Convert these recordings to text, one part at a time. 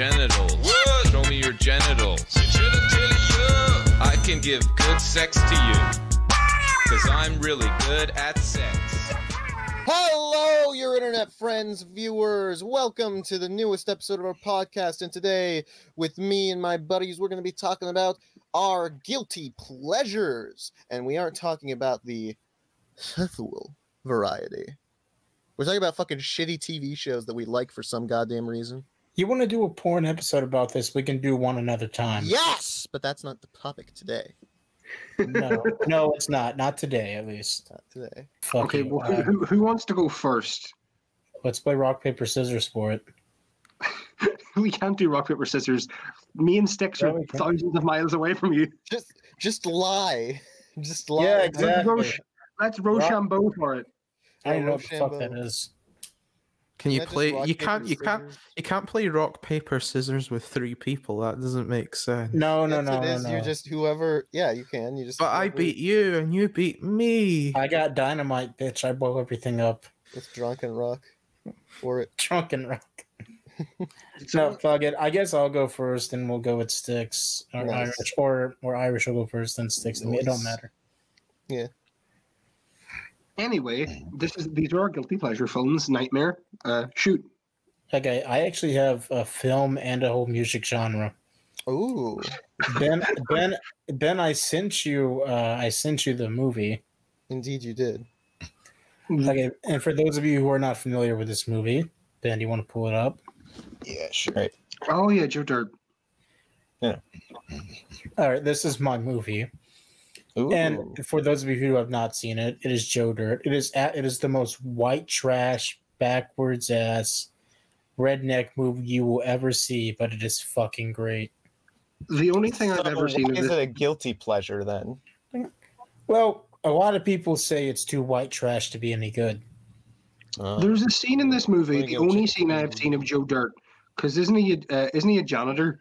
genitals. What? Show me your genitals. I can give good sex to you, cause I'm really good at sex. Hello, your internet friends, viewers. Welcome to the newest episode of our podcast. And today, with me and my buddies, we're going to be talking about our guilty pleasures. And we aren't talking about the sexual variety. We're talking about fucking shitty TV shows that we like for some goddamn reason. You want to do a porn episode about this? We can do one another time. Yes! But that's not the topic today. No, it's not. Not today, at least. Not today. Fuck okay, you. well, who wants to go first? Let's play rock, paper, scissors for it. We can't do rock, paper, scissors. Me and Sticks are thousands of miles away from you. Just lie. Just lie. Yeah, exactly. Let's Rochambeau for it. I don't know what the fuck that is. Can you play? rock, You paper, can't. You can't. scissors? You can't play rock paper scissors with three people. That doesn't make sense. No. You're just whoever. Yeah, you can. You just. But I beat you and you beat me. I got dynamite, bitch. I blow everything up. It's drunken rock. For it. Drunken rock. So fuck it. I guess I'll go first, and we'll go with Sticks or Nice. Irish, or Irish will go first, then Sticks. I mean, it don't matter. Yeah. Anyway, these are our guilty pleasure films. Nightmare. Shoot. Okay, I actually have a film and a whole music genre. Ooh. Ben, I sent you the movie. Indeed, you did. Okay, and for those of you who are not familiar with this movie, Ben, do you want to pull it up? Yeah, sure. Right. Oh yeah, Joe Dirt. All right, this is my movie. Ooh. And for those of you who have not seen it, it is Joe Dirt. It is the most white trash, backwards ass, redneck movie you will ever see, but it is fucking great. The only thing I've ever seen Is it a guilty pleasure then? Well, a lot of people say it's too white trash to be any good. There's a scene in this movie, Bring the him only to- scene I've seen of Joe Dirt, because isn't he a janitor?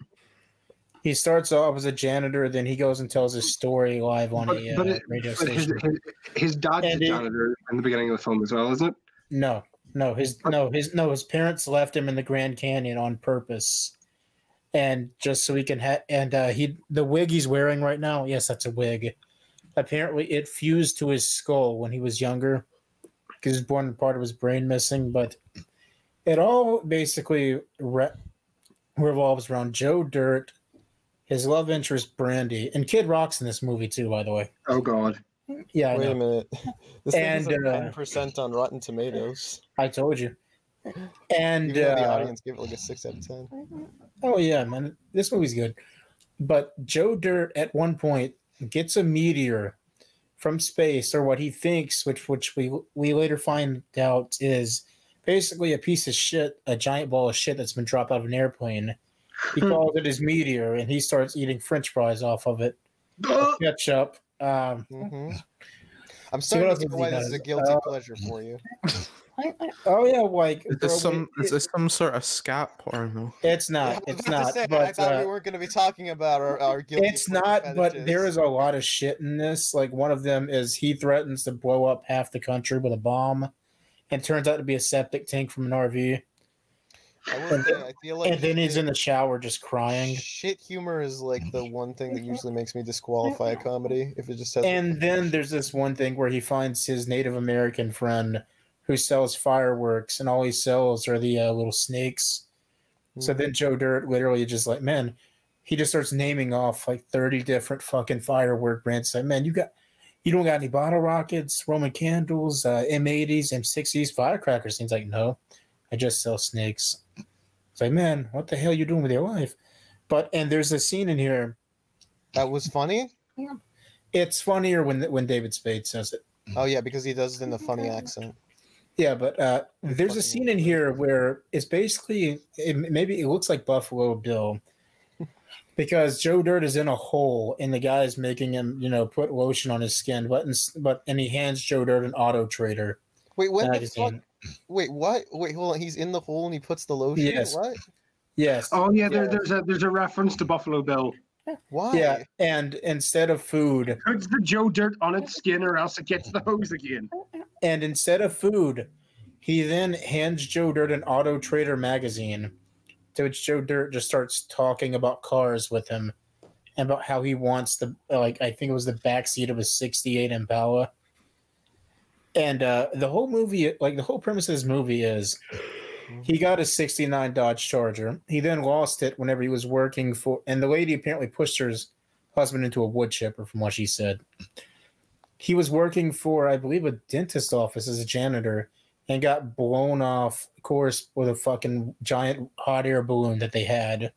He starts off as a janitor, then he goes and tells his story live on a radio station. His dad's a janitor in the beginning of the film as well, isn't it? No, his parents left him in the Grand Canyon on purpose, and just so he can the wig he's wearing right now. Yes, that's a wig. Apparently, it fused to his skull when he was younger, because he was born with part of his brain missing. But it all basically revolves around Joe Dirt, his love interest Brandy, and Kid Rock's in this movie too, by the way. Oh God. Yeah, I Wait know. a minute. This And, thing is like 10% on Rotten Tomatoes. I told you. And Even though the audience gave it like a 6 out of 10. oh yeah, man, this movie's good. But Joe Dirt at one point gets a meteor from space, or what he thinks, which we later find out is basically a piece of shit, a giant ball of shit that's been dropped out of an airplane. He calls it his meteor, and he starts eating French fries off of it. Ketchup. Mm-hmm. I'm starting else to see has he why this done? is a guilty pleasure for you. Oh yeah, like Is this some sort of scat porno? it's not. I was It's about to not. say, I But thought we weren't going to be talking about our guilty it's pleasure not. But fetishes. there is a lot of shit in this. Like one of them is he threatens to blow up half the country with a bomb, and turns out to be a septic tank from an RV. I will say, I feel like And then he's in the shower just crying. shit humor is like the one thing that usually makes me disqualify a comedy if it just has. And then there's this one thing where he finds his Native American friend who sells fireworks, and all he sells are the little snakes. So then Joe Dirt literally just like, man, he just starts naming off like 30 different fucking firework brands. Like, man, you don't got any bottle rockets, Roman candles, M80s, M60s, firecrackers. And he's like, no, I just sell snakes. It's like, man, what the hell are you doing with your life? And there's a scene in here. that was funny. It's funnier when David Spade says it. Oh yeah, because he does it in the funny accent. Yeah, but there's a scene in here where it's basically maybe it looks like Buffalo Bill because Joe Dirt is in a hole and the guy's making him, put lotion on his skin, and he hands Joe Dirt an Auto Trader. Wait, what the magazine. fuck? Wait, what? Wait, hold on. He's in the hole and he puts the lotion. Yes. What? Yes. Oh yeah, there's a reference to Buffalo Bill. Why? Yeah, and instead of food, Puts the Joe Dirt on its skin, or else it gets the hose again. and instead of food, he then hands Joe Dirt an Auto Trader magazine to which Joe Dirt just starts talking about cars with him and about how he wants the, like, I think it was the backseat of a 68 Impala. And the whole movie, like the whole premise of this movie is he got a 69 Dodge Charger. He then lost it whenever he was working for, and the lady apparently pushed her husband into a wood chipper from what she said. He was working for, I believe, a dentist office as a janitor and got blown off course with a fucking giant hot air balloon that they had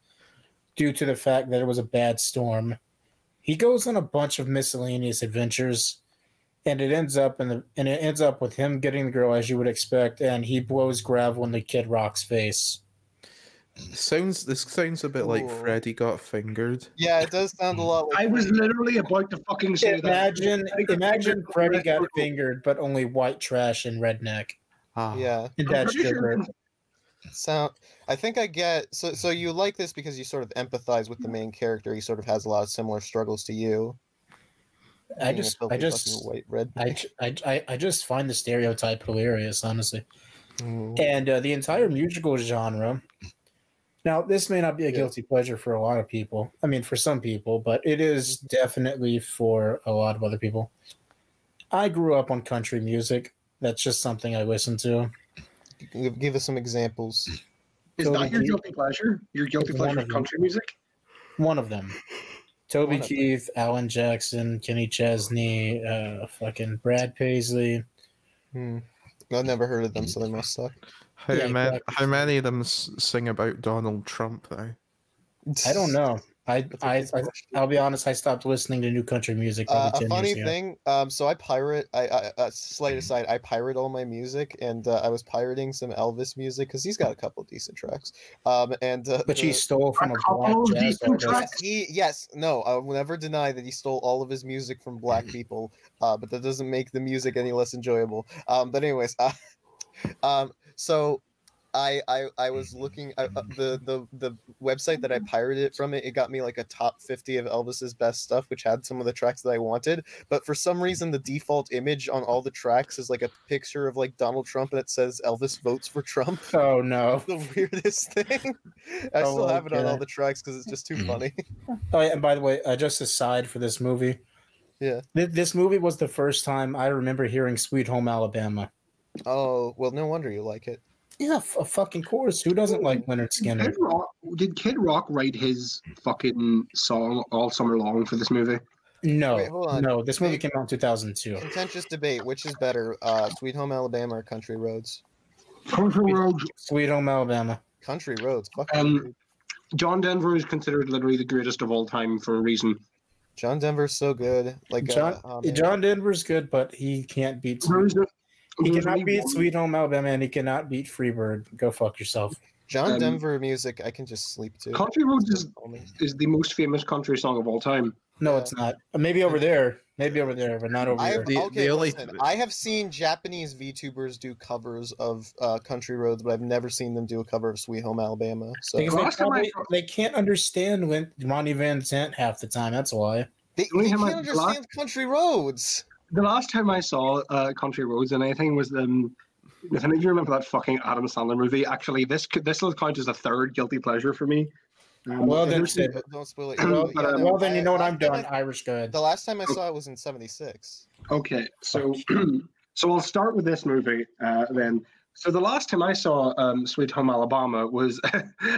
due to the fact that it was a bad storm. He goes on a bunch of miscellaneous adventures, and it ends up with him getting the girl as you would expect, and he blows gravel in the Kid Rock's face. This sounds a bit like Freddy Got Fingered. Yeah, it does sound a lot like I was literally about to fucking say Imagine that. Freddy got fingered, but only white trash and redneck. Yeah. And that's sugar. I think I get so you like this because you sort of empathize with the main character. He sort of has a lot of similar struggles to you. I just find the stereotype hilarious, honestly. And the entire musical genre. Now, this may not be a guilty pleasure for a lot of people. I mean, for some people, but it is definitely for a lot of other people. I grew up on country music. That's just something I listen to. Give us some examples. Is that your guilty pleasure? Your guilty pleasure of country music? One of them. Toby Keith, Alan Jackson, Kenny Chesney, fucking Brad Paisley. I've never heard of them, so they must suck. How many of them sing about Donald Trump, though? I don't know. I'll be honest. I stopped listening to new country music. A funny thing. So I pirate. Slight aside. I pirate all my music, and I was pirating some Elvis music because he's got a couple decent tracks. But he stole from a black jazz artist. I will never deny that he stole all of his music from black people. But that doesn't make the music any less enjoyable. But anyways, so I was looking at the website that I pirated it from. It got me like a top 50 of Elvis's best stuff, which had some of the tracks that I wanted. But for some reason, the default image on all the tracks is like a picture of like Donald Trump, and it says Elvis votes for Trump. Oh no! The weirdest thing. I still have it on all the tracks because it's just too funny. Oh yeah, and by the way, just aside for this movie, this movie was the first time I remember hearing "Sweet Home Alabama." Oh well, no wonder you like it. Yeah, a fucking course. Who doesn't like Leonard Skinner? Did Kid Rock write his fucking song all summer long for this movie? No, wait, hold on. No. This movie came out in 2002. Contentious debate: which is better, Sweet Home Alabama or Country Roads? Country Roads. Sweet Home Alabama. Country Roads. John Denver is considered literally the greatest of all time for a reason. John Denver's so good. Like John Denver's good, but he can't beat. He cannot beat Sweet Home Alabama, and he cannot beat Freebird. Go fuck yourself. John Denver music, I can just sleep to. Country Roads is the most famous country song of all time. No, it's not. Maybe over there, but not over here. I have seen Japanese VTubers do covers of Country Roads, but I've never seen them do a cover of Sweet Home Alabama. So they can't understand when Ronnie Van Zant half the time. That's why. They can't understand Country Roads. The last time I saw Country Roads and anything was if any of you remember that fucking Adam Sandler movie, actually this will count as a third guilty pleasure for me. Well then, don't spoil it. Well then, you know what I'm doing. Irish good. The last time I saw it was in '76. Okay, so I'll start with this movie then. So the last time I saw Sweet Home Alabama was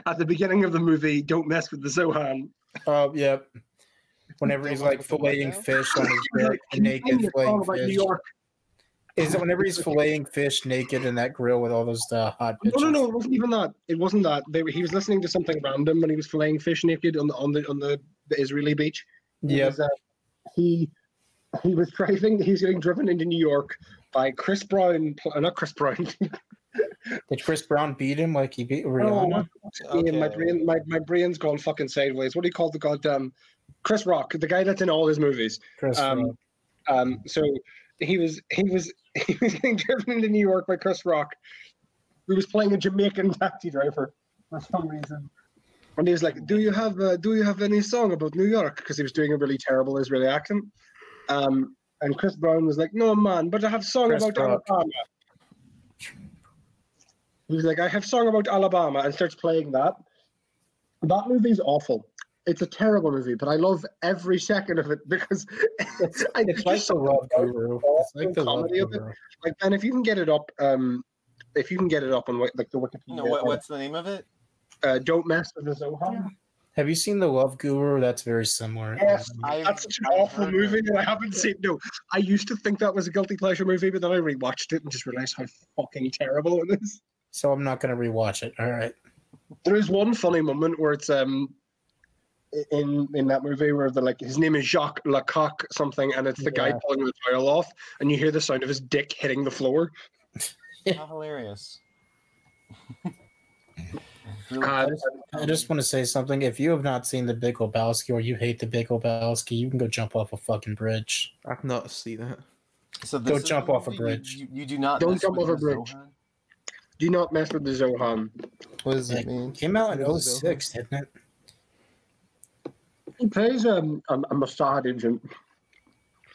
at the beginning of the movie Don't Mess with the Zohan. Oh, yep. Whenever he's like filleting fish on his back, naked filleting fish. New York. Is it whenever he's filleting fish naked in that grill with all those hot pitches? No, it wasn't even that. It wasn't that. He was listening to something random when he was filleting fish naked on the Israeli beach. Yeah. He was driving. He's getting driven into New York by Chris Brown. Not Chris Brown. Did Chris Brown beat him like he beat Rihanna? My brain's gone fucking sideways. What do you call the goddamn Chris Rock, the guy that's in all his movies? Chris Rock. So he was getting driven into New York by Chris Rock, who was playing a Jamaican taxi driver for some reason. And he was like, "Do you have any song about New York?" Because he was doing a really terrible Israeli accent. And Chris Brown was like, "No man, but I have a song about Alabama." He was like, "I have a song about Alabama," and starts playing that. That movie's awful. It's a terrible movie, but I love every second of it because It's like the Love Guru. It's like the Love Guru. Like, and if you can get it up, on like the Wikipedia. What's the name of it? Don't Mess with the Zohan. Have you seen the Love Guru? That's very similar. Yes, that's such an awful movie that I haven't seen. No, I used to think that was a guilty pleasure movie, but then I rewatched it and just realized how fucking terrible it is. So I'm not going to rewatch it. All right. There is one funny moment where it's in that movie where his name is Jacques Lecoq something, and it's the guy pulling the tile off, and you hear the sound of his dick hitting the floor. How hilarious. I just want to say something. If you have not seen The Big Lebowski or you hate The Big Lebowski, you can go jump off a fucking bridge. I've not seen that. So go jump off a bridge. You do not don't jump off a bridge. Zohan? Do not mess with the Zohan. What does that mean? It came out in 06, didn't it? He plays a Mossad agent.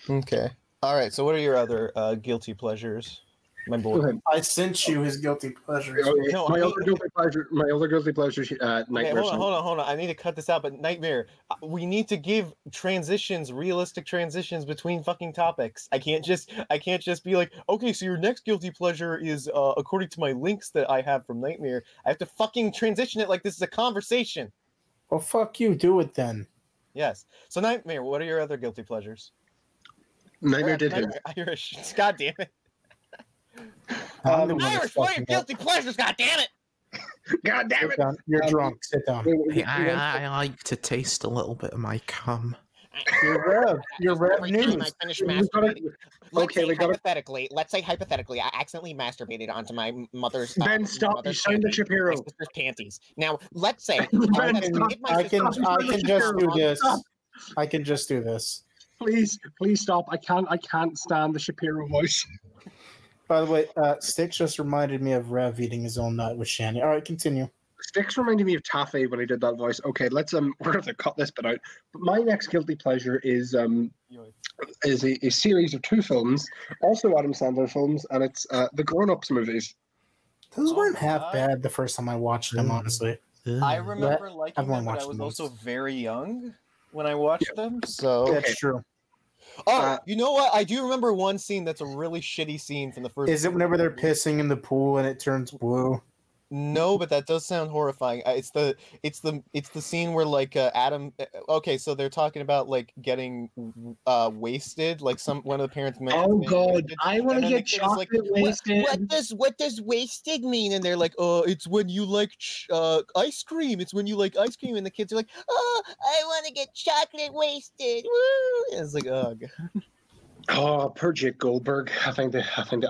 Okay. All right. So, what are your other guilty pleasures, my boy? I sent you his guilty pleasures. No, my other guilty pleasure. Nightmare. Okay, hold on. I need to cut this out. But Nightmare, we need to give realistic transitions between fucking topics. I can't just be like, okay, so your next guilty pleasure is according to my links that I have from Nightmare. I have to fucking transition it like this is a conversation. Well, fuck you. Do it then. Yes. So Nightmare, what are your other guilty pleasures? Nightmare did his. Irish. God damn it. Irish, what are your guilty pleasures? God damn it. God damn it. You're drunk. Sit down. I like to taste a little bit of my cum. You're Rev News. I finished masturbating. Let's say hypothetically, I accidentally masturbated onto my mother's. Ben, stop! You signed the Shapiro. My sister's panties. Now, let's say I can just do this. I can just do this. Please stop! I can't stand the Shapiro voice. By the way, Sticks just reminded me of Rev eating his own nut with Shanny. All right, continue. Sticks reminded me of Taffy when he did that voice. Okay, let's we're going to cut this bit out. But my next guilty pleasure is a series of 2 films, also Adam Sandler films, and it's the Grown Ups movies. Those weren't half bad the first time I watched them, honestly. I remember liking them, but I was also very young when I watched them. So that's true. Oh, you know what? I do remember one scene that's a really shitty scene from the first. Is it whenever they're pissing in the pool and it turns blue? No, but that does sound horrifying. It's the scene where like Adam. Okay, so they're talking about like getting wasted. Like one of the parents. Oh God, I want to get chocolate wasted. What does wasted mean? And they're like, oh, it's when you like ice cream. It's when you like ice cream, and the kids are like, oh, I want to get chocolate wasted. Woo! And it's like, oh God. Oh, poor Jake Goldberg having to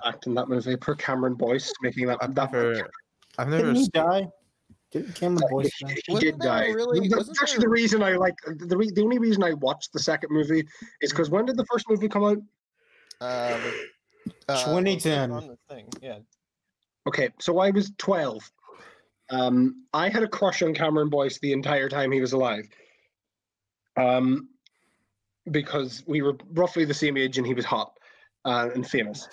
act in that movie. Poor Cameron Boyce making that. I've never Didn't he die? Didn't Cameron Boyce die? He did die. That's actually the reason I like the only reason I watched the second movie is because when did the first movie come out? 2010. On the thing, yeah. Okay, so I was 12. I had a crush on Cameron Boyce the entire time he was alive. Because we were roughly the same age and he was hot and famous.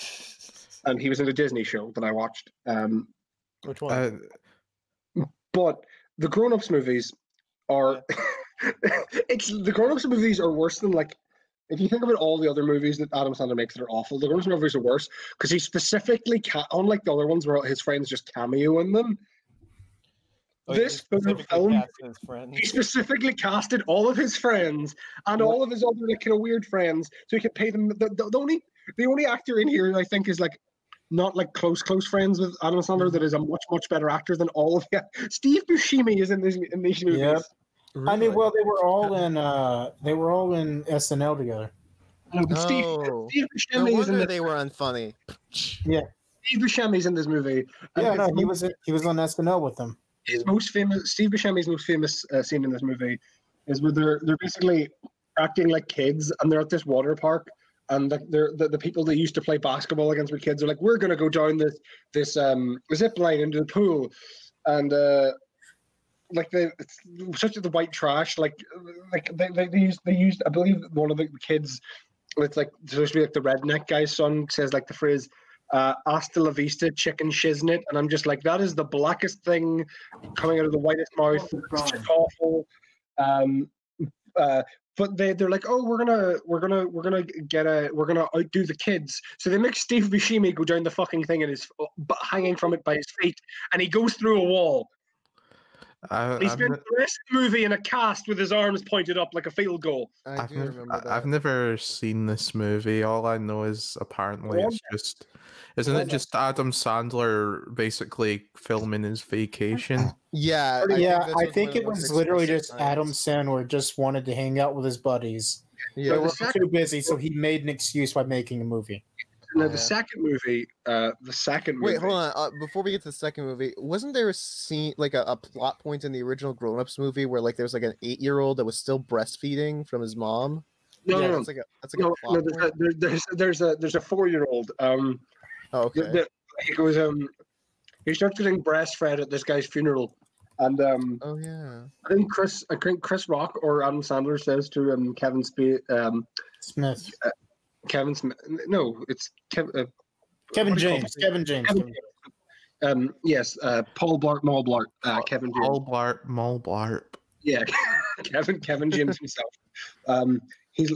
And he was in a Disney show that I watched. Which one? But the Grown Ups movies are the Grown Ups movies are worse than like if you think about all the other movies that Adam Sandler makes that are awful, the Grown Ups movies are worse because he specifically unlike the other ones where his friends just cameo in them. This film, he specifically casted all of his friends and all of his other like, kind of weird friends so he could pay them. The only actor in here I think is like not like close friends with Adam Sandler that is a much better actor than all of them. Steve Buscemi is in these movies. Yep. Really? I mean, well, they were all in SNL together. No, but Steve Buscemi is in they were unfunny. Yeah, Steve Buscemi's in this movie. Yeah, no, he was on SNL with them. Steve Buscemi's most famous scene in this movie is where they're basically acting like kids and they're at this water park. And the people that used to play basketball against the kids are like, we're gonna go down this zip line into the pool, and like it's such the white trash. Like they used I believe one of the kids, it's like supposed to be like the redneck guy's son says like the phrase, Hasta la vista, chicken shiznit, and I'm just like, that is the blackest thing coming out of the whitest mouth. It's just awful. But they're like, oh, we're gonna outdo the kids. So they make Steve Buscemi go down the fucking thing and is hanging from it by his feet, and he goes through a wall. He spent the rest of the movie in a cast with his arms pointed up like a field goal. I've never seen this movie. All I know is apparently it's just, isn't it just Adam Sandler basically filming his vacation? Yeah, I think it was literally just Adam Sandler just wanted to hang out with his buddies. Yeah, they were too busy, so he made an excuse by making a movie. Now the second movie, Wait, hold on. Before we get to the second movie, wasn't there a scene, like a plot point in the original Grown Ups movie where like there was like an 8-year-old that was still breastfeeding from his mom? No, yeah, no, that's like a plot point. There's a 4-year-old. Oh, okay. He starts getting breastfed at this guy's funeral, and oh yeah, I think Chris Rock or Adam Sandler says to Kevin Smith. Kevin Smith. No, it's Kevin James. Kevin James. Yes, Paul Blart, Mall Blart, Kevin James. Paul Blart, Mall Blart. Yeah, Kevin James himself.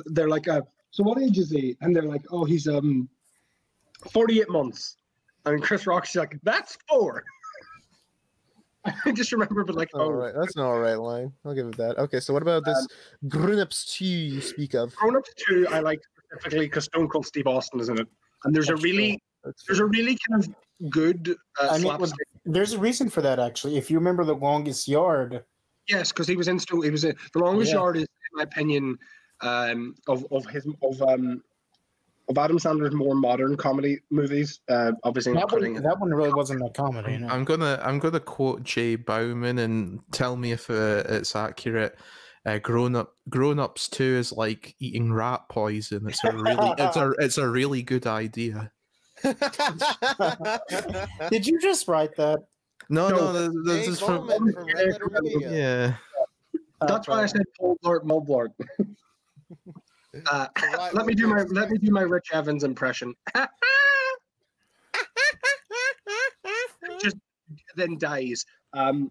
They're like, so what age is he? And they're like, oh, he's 48 months. And Chris Rock's like, that's 4. I just remember, but like, all right, that's an all right line. I'll give it that. Okay, so what about this Grown Ups 2 you speak of? Grown Ups 2, I like specifically because Stone Cold Steve Austin is in it, and there's a really kind of good. There's a reason for that actually. If you remember The Longest Yard. Yes, because he was in The Longest Yard is, in my opinion, of Adam Sandler's more modern comedy movies. Obviously, that one really wasn't a comedy. No. I'm gonna quote Jay Bauman and tell me if it's accurate. Grown Ups 2 is like eating rat poison. It's a really good idea. Did you just write that? No, this is from yeah. That's why I said Paul Blart, Mall Blart. Let me do my Rich Evans impression. Just then dies. So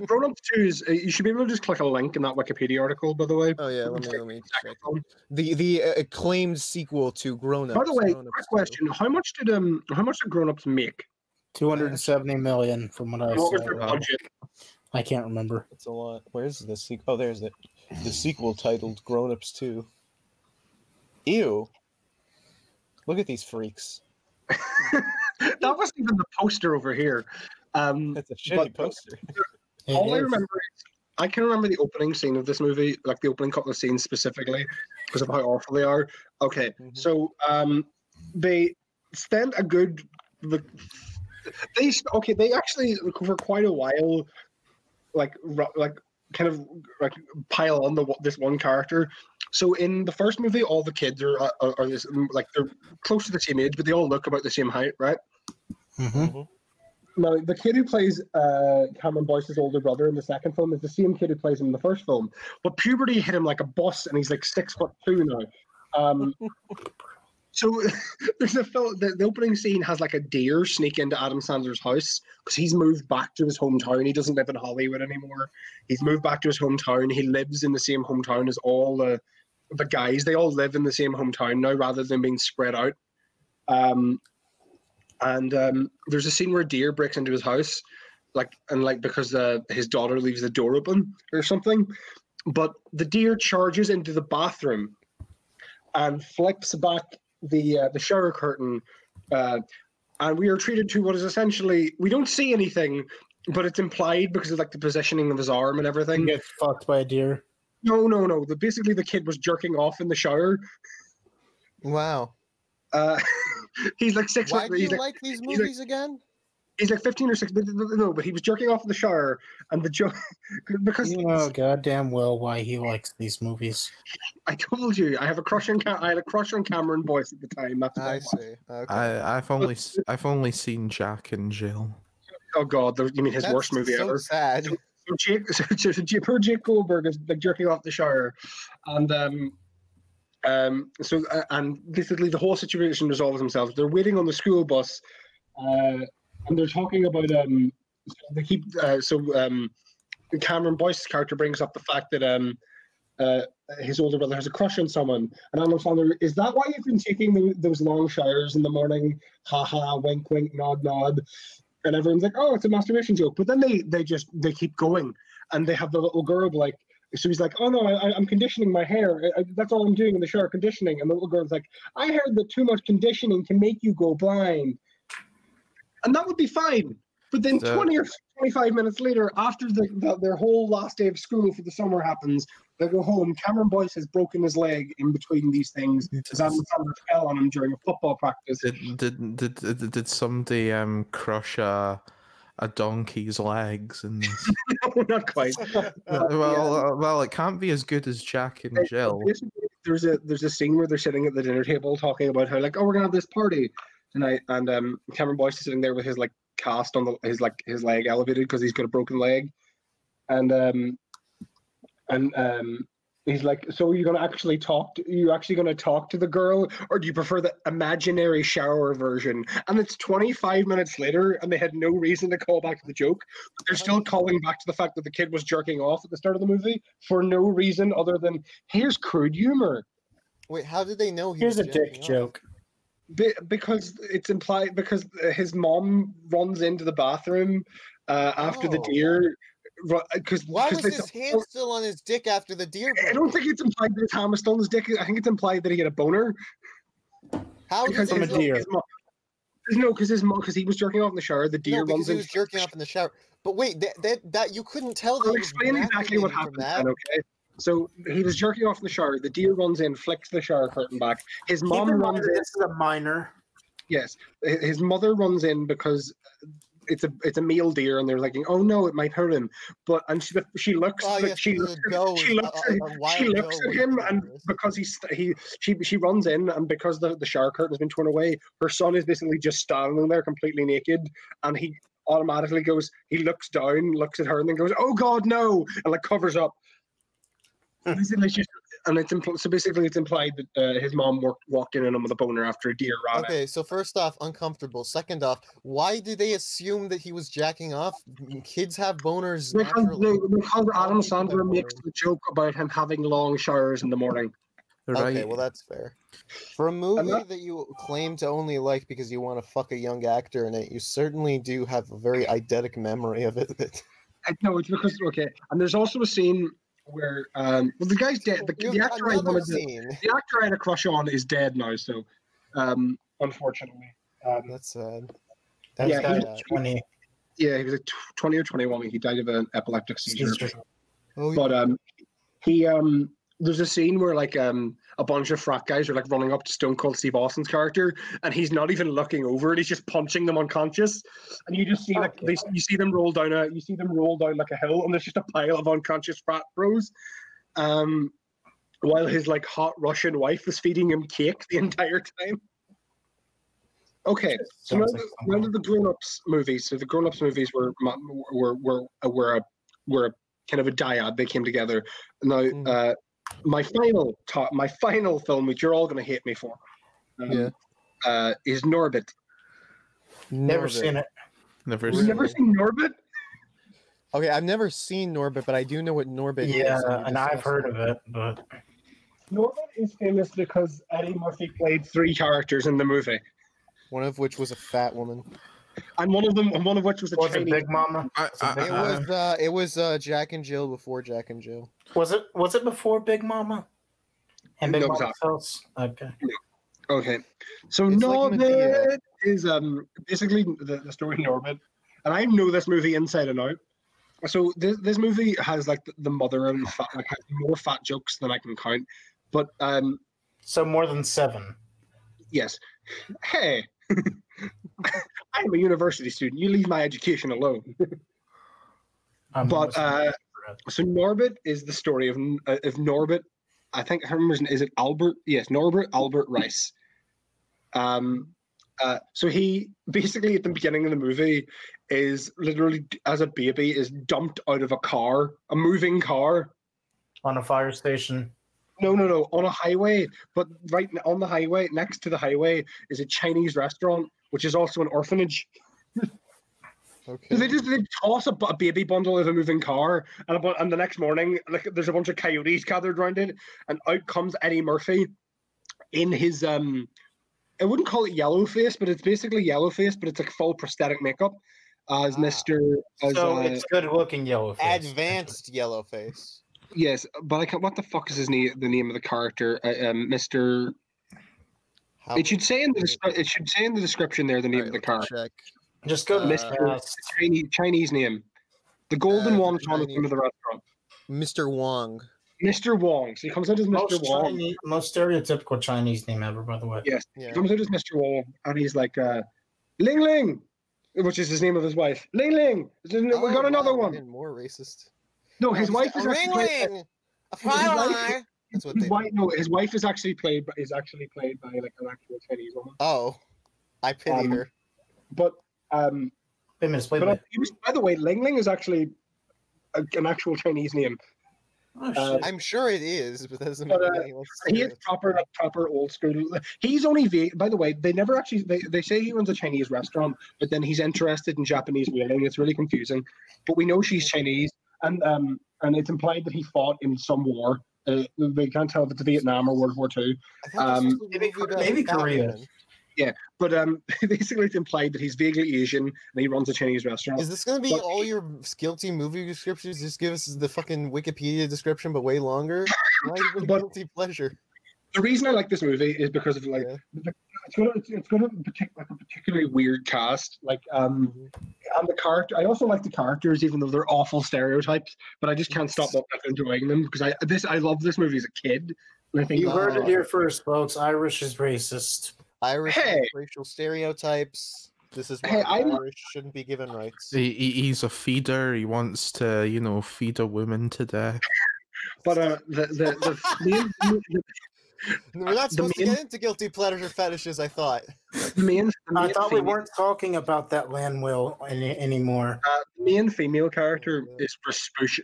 Grown Ups 2 is you should be able to just click a link in that Wikipedia article, by the way. Oh yeah, let me check. The acclaimed sequel to Grown Ups. By the way, quick question: How much did Grown Ups make? 270 million, from what I saw. What was their budget? I can't remember. It's a lot. Where's the sequel? Oh, there's it. The sequel titled Grown Ups 2. Ew. Look at these freaks. That wasn't even the poster over here. That's a shitty poster. All I remember is, I can remember the opening scene of this movie, like the opening couple of scenes specifically, because of how awful they are. Okay, so they spend a good... They actually, for quite a while, like kind of like pile on this one character. So in the first movie, all the kids are this, like, they're close to the same age, but they all look about the same height, right? Now, the kid who plays Cameron Boyce's older brother in the second film is the same kid who plays him in the first film. But puberty hit him like a bus, and he's like 6'2" now. So there's the opening scene has like a deer sneak into Adam Sandler's house because he's moved back to his hometown. He doesn't live in Hollywood anymore. He's moved back to his hometown. He lives in the same hometown as all the guys. They all live in the same hometown now rather than being spread out. There's a scene where a deer breaks into his house, because his daughter leaves the door open or something. But the deer charges into the bathroom and flips back the shower curtain, and we are treated to what is essentially, we don't see anything, but it's implied because of like the positioning of his arm and everything. He gets fucked by a deer. No. Basically, the kid was jerking off in the shower. Wow. He's like 6. Why do you like these movies again? He's like 15 or 16. No, but he was jerking off in the shower, and the joke because you know goddamn well why he likes these movies. I told you, I had a crush on Cameron Boyce at the time. That's I see. Okay. I've only seen Jack and Jill. Oh God, you mean his worst movie so ever? Sad. So Jake Goldberg is like jerking off the shower, and And basically the whole situation resolves themselves. They're waiting on the school bus, and they're talking about Cameron Boyce's character brings up the fact that his older brother has a crush on someone, and Adam Sandler, is that why you've been taking those long showers in the morning? Ha ha, wink wink, nod nod, and everyone's like, oh, it's a masturbation joke. But then they keep going, and they have the little girl like. So he's like, oh no, I'm conditioning my hair. That's all I'm doing in the shower, conditioning. And the little girl's like, I heard that too much conditioning can make you go blind. And that would be fine. But then 20 or 25 minutes later, after their whole last day of school for the summer happens, they go home. Cameron Boyce has broken his leg in between these things because Adam Sandler fell on him during a football practice. Did somebody crush a donkey's legs and No, not quite. well, it can't be as good as Jack and Jill. There's a scene where they're sitting at the dinner table talking about how like, oh, we're gonna have this party tonight, and Cameron Boyce is sitting there with his like cast on his leg elevated because he's got a broken leg, and he's like, so are you going to actually talk to the girl, or do you prefer the imaginary shower version? And it's 25 minutes later, and they had no reason to call back to the joke. But they're still calling back to the fact that the kid was jerking off at the start of the movie for no reason other than, here's crude humor. Wait, how did they know he Here's was a dick jacking off? joke. Because it's implied, because his mom runs into the bathroom after the deer. Why was his hand still on his dick after the deer? I don't think it's implied that his hand was still on his dick. I think it's implied that he had a boner. How because did from a deer? Because he was jerking off in the shower. The deer runs in. He was jerking off in the shower. But wait, that you couldn't tell. I'll explain exactly what happened then, okay? So he was jerking off in the shower. The deer runs in, flicks the shower curtain back. His mom runs in. This is a minor. Yes, his mother runs in because it's a male deer, and they're like, oh no, it might hurt him. She looks at him, and because she runs in, and because the shower curtain has been torn away, her son is basically just standing there completely naked, and he automatically goes, he looks down, looks at her, and then goes, oh god, no, and like covers up. Basically, it's implied that his mom walked in on him with a boner after a deer ran. Okay, so first off, uncomfortable. Second off, why do they assume that he was jacking off? Kids have boners naturally. Because Adam Sandler makes the joke about him having long showers in the morning. Right. Okay, well that's fair. For a movie that you claim to only like because you want to fuck a young actor in it, you certainly do have a very eidetic memory of it. No, it's because and there's also a scene where the guy's dead. The actor I had a crush on is dead now, so unfortunately. That's sad. He was 20. Yeah, he was like 20 or 21. He died of an epileptic seizure. Oh, but there's a scene where like a bunch of frat guys are like running up to Stone Cold Steve Austin's character, and he's not even looking over it. He's just punching them unconscious, and you just see you see them roll down like a hill, and there's just a pile of unconscious frat bros. While his like hot Russian wife is feeding him cake the entire time. Okay, so now the grown-ups movies. So the grown-ups movies were a kind of a dyad. They came together. Now, my final film, which you're all going to hate me for, is Norbit. Never seen it. Never seen Norbit? Okay, I've never seen Norbit, but I do know what Norbit is. Yeah, and I've heard of it, but Norbit is famous because Eddie Murphy played 3 characters in the movie. One of which was a fat woman. And one of which was a Chinese. Big Mama? It was Jack and Jill before Jack and Jill. Was it before Big Mama? And Big Mama's house? Okay. Okay. So Norbit is basically the story of Norbit. And I know this movie inside and out. So this movie has like the mother and has more fat jokes than I can count. But so more than 7. Yes. Hey. I'm a university student. You leave my education alone. So Norbit is the story of Norbit. I think I remember. Is it Albert? Yes, Norbert Albert Rice. So he basically at the beginning of the movie is literally as a baby is dumped out of a moving car, on a fire station. No, on a highway. But right on the highway, next to the highway, is a Chinese restaurant, which is also an orphanage. Okay. So they toss a baby bundle of a moving car, and the next morning, like there's a bunch of coyotes gathered around it, and out comes Eddie Murphy in his I wouldn't call it yellow face, but it's basically yellow face, but it's like full prosthetic makeup as Mr. So it's good looking yellow face. Advanced yellow face. Yes, but I can't. What the fuck is his name? The name of the character, Mr. It should say in the description there the name of the character. Check. Just go to Mr. Chinese name. The golden one on the name of the restaurant. Mr. Wong. Mr. Wong. So he comes out as Mr. Wong. Most stereotypical Chinese name ever, by the way. Yes. Yeah. He comes out as Mr. Wong, and he's like, Ling Ling, which is his name of his wife. Ling Ling. We got another one. Even more racist. No, his wife is Ring actually Ling. That's what they. His wife is actually played by like an actual Chinese woman. Oh, I pity her. But By the way, Ling Ling is actually an actual Chinese name. Oh, I'm sure it is, but that doesn't But, make any sense. he is proper old school. He's only by the way, they never actually they say he runs a Chinese restaurant, but then he's interested in Japanese whaling. It's really confusing. But we know she's Chinese, and it's implied that he fought in some war. They can't tell if it's Vietnam or World War II. Maybe Korea. Yeah, but basically it's implied that he's vaguely Asian and he runs a Chinese restaurant. Is this going to be all your guilty movie descriptions? Just give us the fucking Wikipedia description, but way longer? Why is it a guilty pleasure? The reason I like this movie is because of it's got a particularly weird cast. And the character. I also like the characters, even though they're awful stereotypes. But I just can't stop enjoying them because I love this movie as a kid. And I think you heard it here first, folks. Irish is racist. Irish racial stereotypes. This is why Irish shouldn't be given rights. He's a feeder. He wants to, feed a woman to death. But the we're not supposed to get into guilty pleasure fetishes. I thought. I thought we weren't talking about that land whale anymore. The main female character is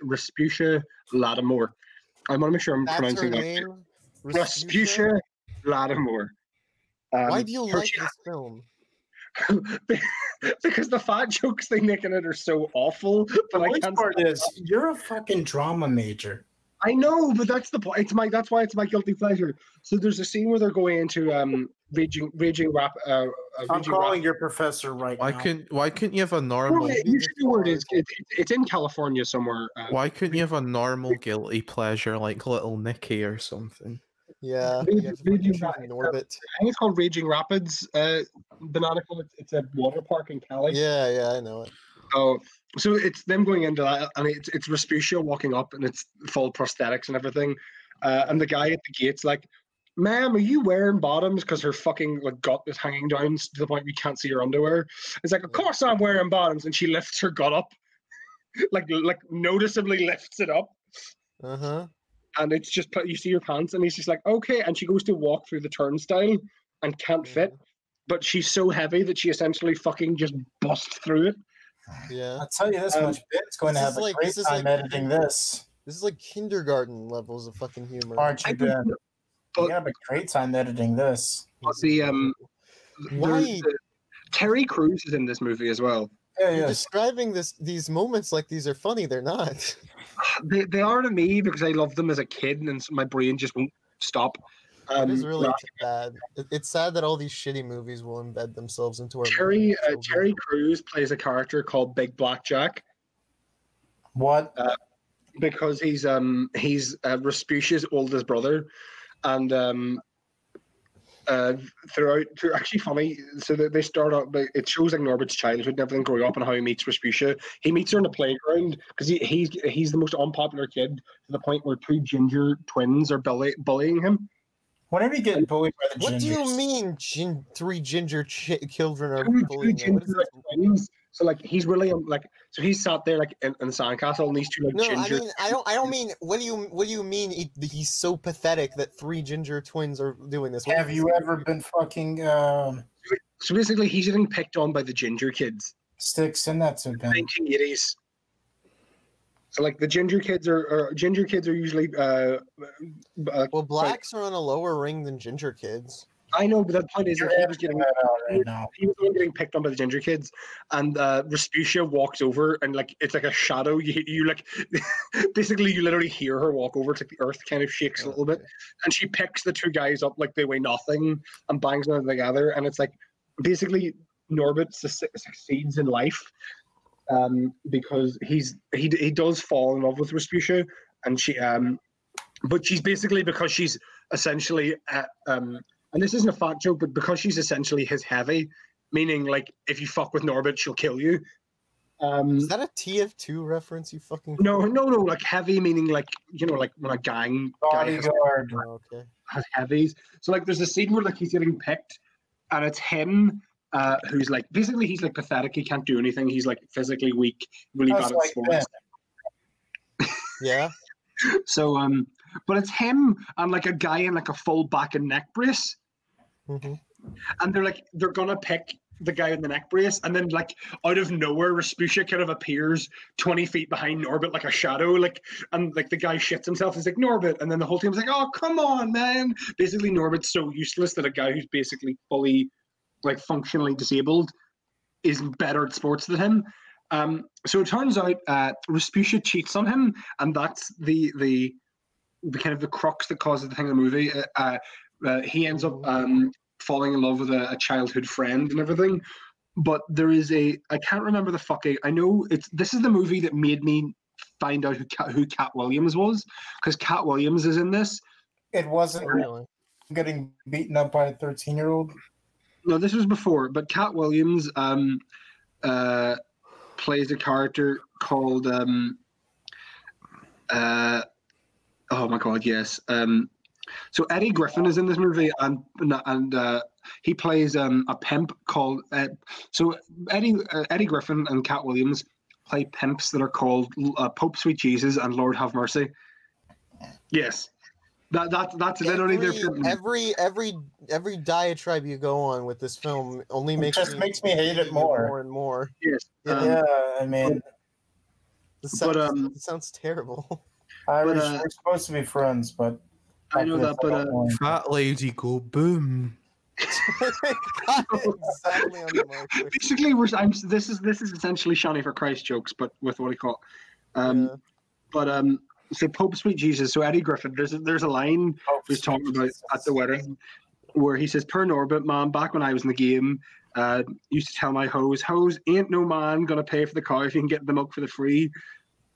Respucia Lattimore. I want to make sure I'm pronouncing that. Name? Respucia Lattimore. Why do you like this film? Because the fat jokes they make in it are so awful. But the worst part is you're a fucking drama major. I know, but that's the point. That's why it's my guilty pleasure. So there's a scene where they're going into raging rap. I'm calling your professor right now. Why couldn't you have a normal? No, you should know where it is. It's in California somewhere. Why couldn't you have a normal guilty pleasure like Little Nicky or something? Yeah, in orbit. I think it's called Raging Rapids. Bananical. It's a water park in Cali. Yeah, I know it. Oh, so it's them going into that, and it's Respucia walking up, and it's full prosthetics and everything. And the guy at the gate's like, "Ma'am, are you wearing bottoms?" Because her fucking gut is hanging down to the point we can't see her underwear. It's like, "Of course I'm wearing bottoms," and she lifts her gut up, like noticeably lifts it up. And it's just you see her pants, and he's just like, "Okay," and she goes to walk through the turnstile and can't fit, but she's so heavy that she essentially fucking just busts through it. Yeah, I'll tell you this much: Ben's going to have a great time editing this. This is like kindergarten levels of fucking humor. Aren't you, Ben? You have a great time editing this. But Terry Crews is in this movie as well. Yeah. You're describing these moments like these are funny. They're not. They are to me because I loved them as a kid, and my brain just won't stop. It is really bad. It's sad that all these shitty movies will embed themselves into our. Terry Crews plays a character called Big Black Jack. What? Because he's Respucia's oldest brother, and throughout actually funny. So they start out. It shows like Norbert's childhood and everything growing up and how he meets Respucia. He meets her in the playground because he's the most unpopular kid to the point where two ginger twins are bullying him. Whenever you get bullied by the What gingers. do you mean three ginger children are bullying two him? twins. So like he's really so he's sat there like in the sandcastle and these two ginger. I don't mean what do you mean he's so pathetic that three ginger twins are doing this? Have you ever been fucking So basically he's getting picked on by the ginger kids. Sticks in that to Ben. 1980s. So like the ginger kids are usually Well, blacks are on a lower ring than ginger kids. I know, but the point is that he was getting right now. he was the one getting picked on by the ginger kids, and Respucia walks over, and like it's like a shadow. You like basically you literally hear her walk over. It's like the earth kind of shakes a little bit, and she picks the two guys up like they weigh nothing and bangs them together, and it's like basically Norbert succeeds in life because he does fall in love with Respucia, and she but she's basically because she's essentially and this isn't a fat joke, but because she's essentially his heavy, meaning like if you fuck with Norbert, she'll kill you. Is that a TF2 reference? You fucking no, like heavy meaning like like when a gang bodyguard has heavies. So like there's a scene where like he's getting picked, and it's him who's like basically he's like pathetic. He can't do anything. He's like physically weak, really bad at sports. Yeah. So but it's him and like a guy in like a full back and neck brace. Mm-hmm. And they're gonna pick the guy in the neck brace, and then like out of nowhere, Respucia kind of appears 20 feet behind Norbert like a shadow, and the guy shits himself. He's like Norbert, and then the whole team's like, "Oh, come on, man!" Basically, Norbert's so useless that a guy who's basically fully like functionally disabled is better at sports than him. So it turns out Respucia cheats on him, and that's the kind of the crux that causes the thing in the movie. He ends up falling in love with a childhood friend and everything. But there is I can't remember the fucking. I know this is the movie that made me find out who Cat Williams was, because Cat Williams is in this. It wasn't Really? getting beaten up by a 13-year-old. No, this was before. But Cat Williams plays a character called oh my god, yes. So Eddie Griffin is in this movie, and he plays a pimp called. So Eddie Griffin and Cat Williams play pimps that are called Pope Sweet Jesus and Lord Have Mercy. Yes, that's literally every diatribe you go on with this film only makes me hate it more and more. Yes, yeah. I mean, it sounds terrible. Irish, we're supposed to be friends, but I know that. But fat lady go boom. Exactly on the mark. Basically, this is essentially Shani for Christ jokes, but with what he call. But so Pope Sweet Jesus. So Eddie Griffin, there's a line he's talking about at the wedding where he says, "Per Norbit, man, back when I was in the game, used to tell my hoes ain't no man gonna pay for the cow if you can get the milk for the free.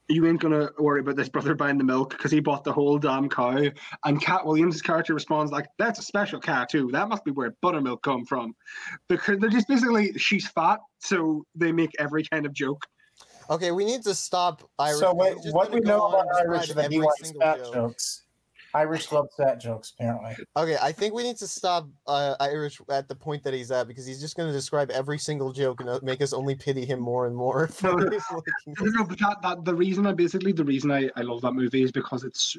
You ain't gonna worry about this brother buying the milk because he bought the whole damn cow." And Cat Williams' character responds like, "That's a special cat too. That must be where buttermilk come from." Because they're just basically, she's fat, so they make every kind of joke. Okay, we need to stop Irish. So wait, what do we know about Irish is that he likes fat jokes? Irish love fat jokes, apparently. Okay, I think we need to stop Irish at the point that he's at, because he's just going to describe every single joke and make us only pity him more and more. No, but the reason I love that movie is because it's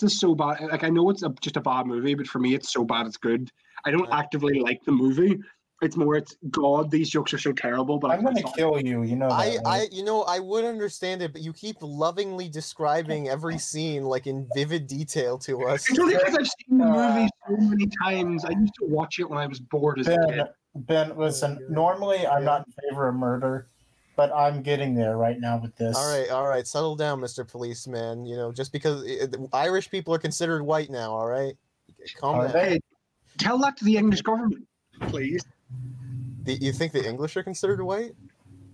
so bad. Like, I know it's just a bad movie, but for me, it's so bad it's good. I don't actively like the movie. It's more, God, these jokes are so terrible. But I'm going to kill you. You know that, right? I would understand it, but you keep lovingly describing every scene like in vivid detail to us. It's only because I've seen the movie so many times. I used to watch it when I was bored as a kid. Ben, listen. Normally, I'm not in favor of murder, but I'm getting there right now with this. All right, settle down, Mr. Policeman. You know, just because Irish people are considered white now. All right, calm down. Hey, tell that to the English government, please. You think the English are considered white?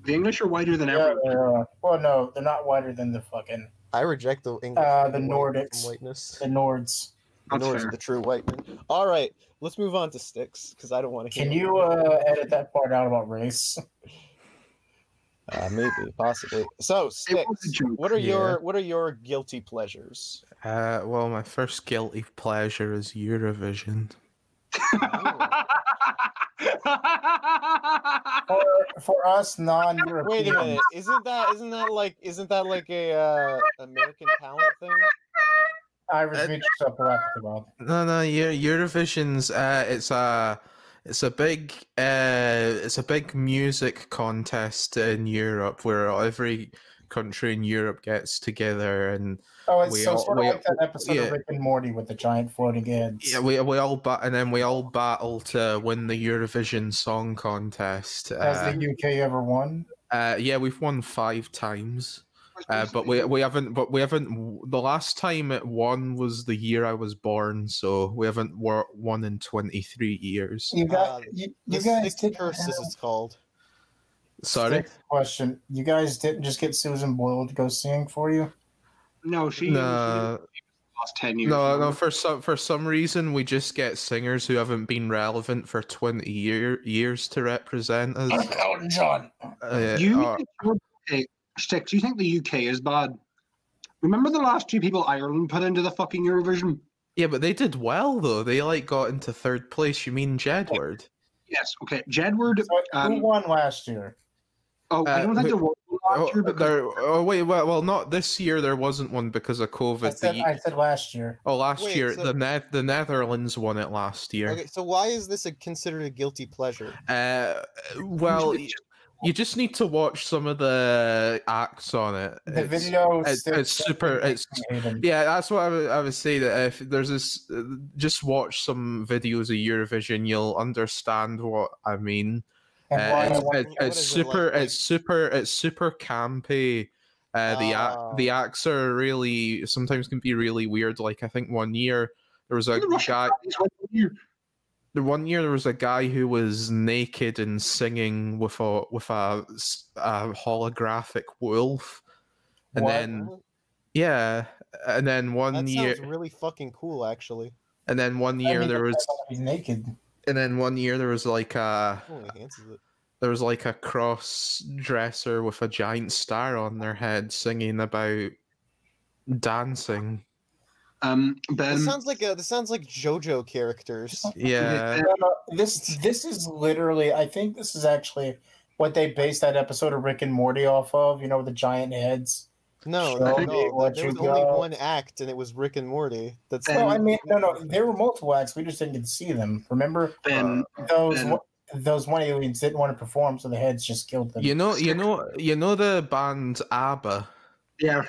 The English are whiter than everyone. Well, no, they're not whiter than the fucking. I reject the English. The Nordics. Whiteness. The Nords. The Nords are the true white men. All right, let's move on to Sticks, because I don't want to hear. Can you edit that part out about race? Maybe, possibly. So, Sticks, what are your guilty pleasures? Well, my first guilty pleasure is Eurovision. For us non-Europeans. Wait a minute, isn't that like a American talent thing? Irish beat yourself up about. No, Eurovision's it's a big music contest in Europe where every country in Europe gets together and Oh, it's we so all- sort of we- like that episode yeah. of Rick and Morty with the giant floating heads. yeah, we all battle to win the Eurovision Song Contest. Has the UK ever won? Yeah, we've won 5 times. But we haven't. The last time it won was the year I was born, so we haven't won in 23 years. You got The you guys sixth didn't curse, as have- it's called. Sorry. Next question. You guys didn't just get Susan Boyle to go sing for you? No, she did No, the last 10 years. no. For some reason, we just get singers who haven't been relevant for 20 years to represent us. Elton John. Hey, Stick, do you think the UK is bad? Remember the last 2 people Ireland put into the fucking Eurovision? Yeah, but they did well though. They got into 3rd place. You mean Jedward? Yes, okay. Jedward. Who won last year? I don't think there was one last year because Well, not this year. There wasn't one because of COVID. I said last year. Last Wait, year so- the Netherlands won it last year. Okay, so why is this considered a guilty pleasure? Well, you just need to watch some of the acts on it. The video. It's super. Yeah, that's what I would say. That if there's this, just watch some videos of Eurovision, you'll understand what I mean. It's super campy. The acts are really sometimes can be really weird. Like I think one year there was a guy. The one year there was a guy who was naked and singing with a holographic wolf, and then and then one That year sounds really fucking cool, actually. and then one year there was He's naked. and then one year there was like a Only enhances it. there was like a cross dresser with a giant star on their head singing about dancing. Ben, This sounds like JoJo characters. Yeah. This is literally. I think this is actually what they based that episode of Rick and Morty off of. You know, with the giant heads. No, Show no, me no. what There you was only got. one act, and it was Rick and Morty. That's No, I mean, no. There were multiple acts. We just didn't get to see them. Remember, Ben, those one aliens didn't want to perform, so the heads just killed them. You know the band ABBA. yeah.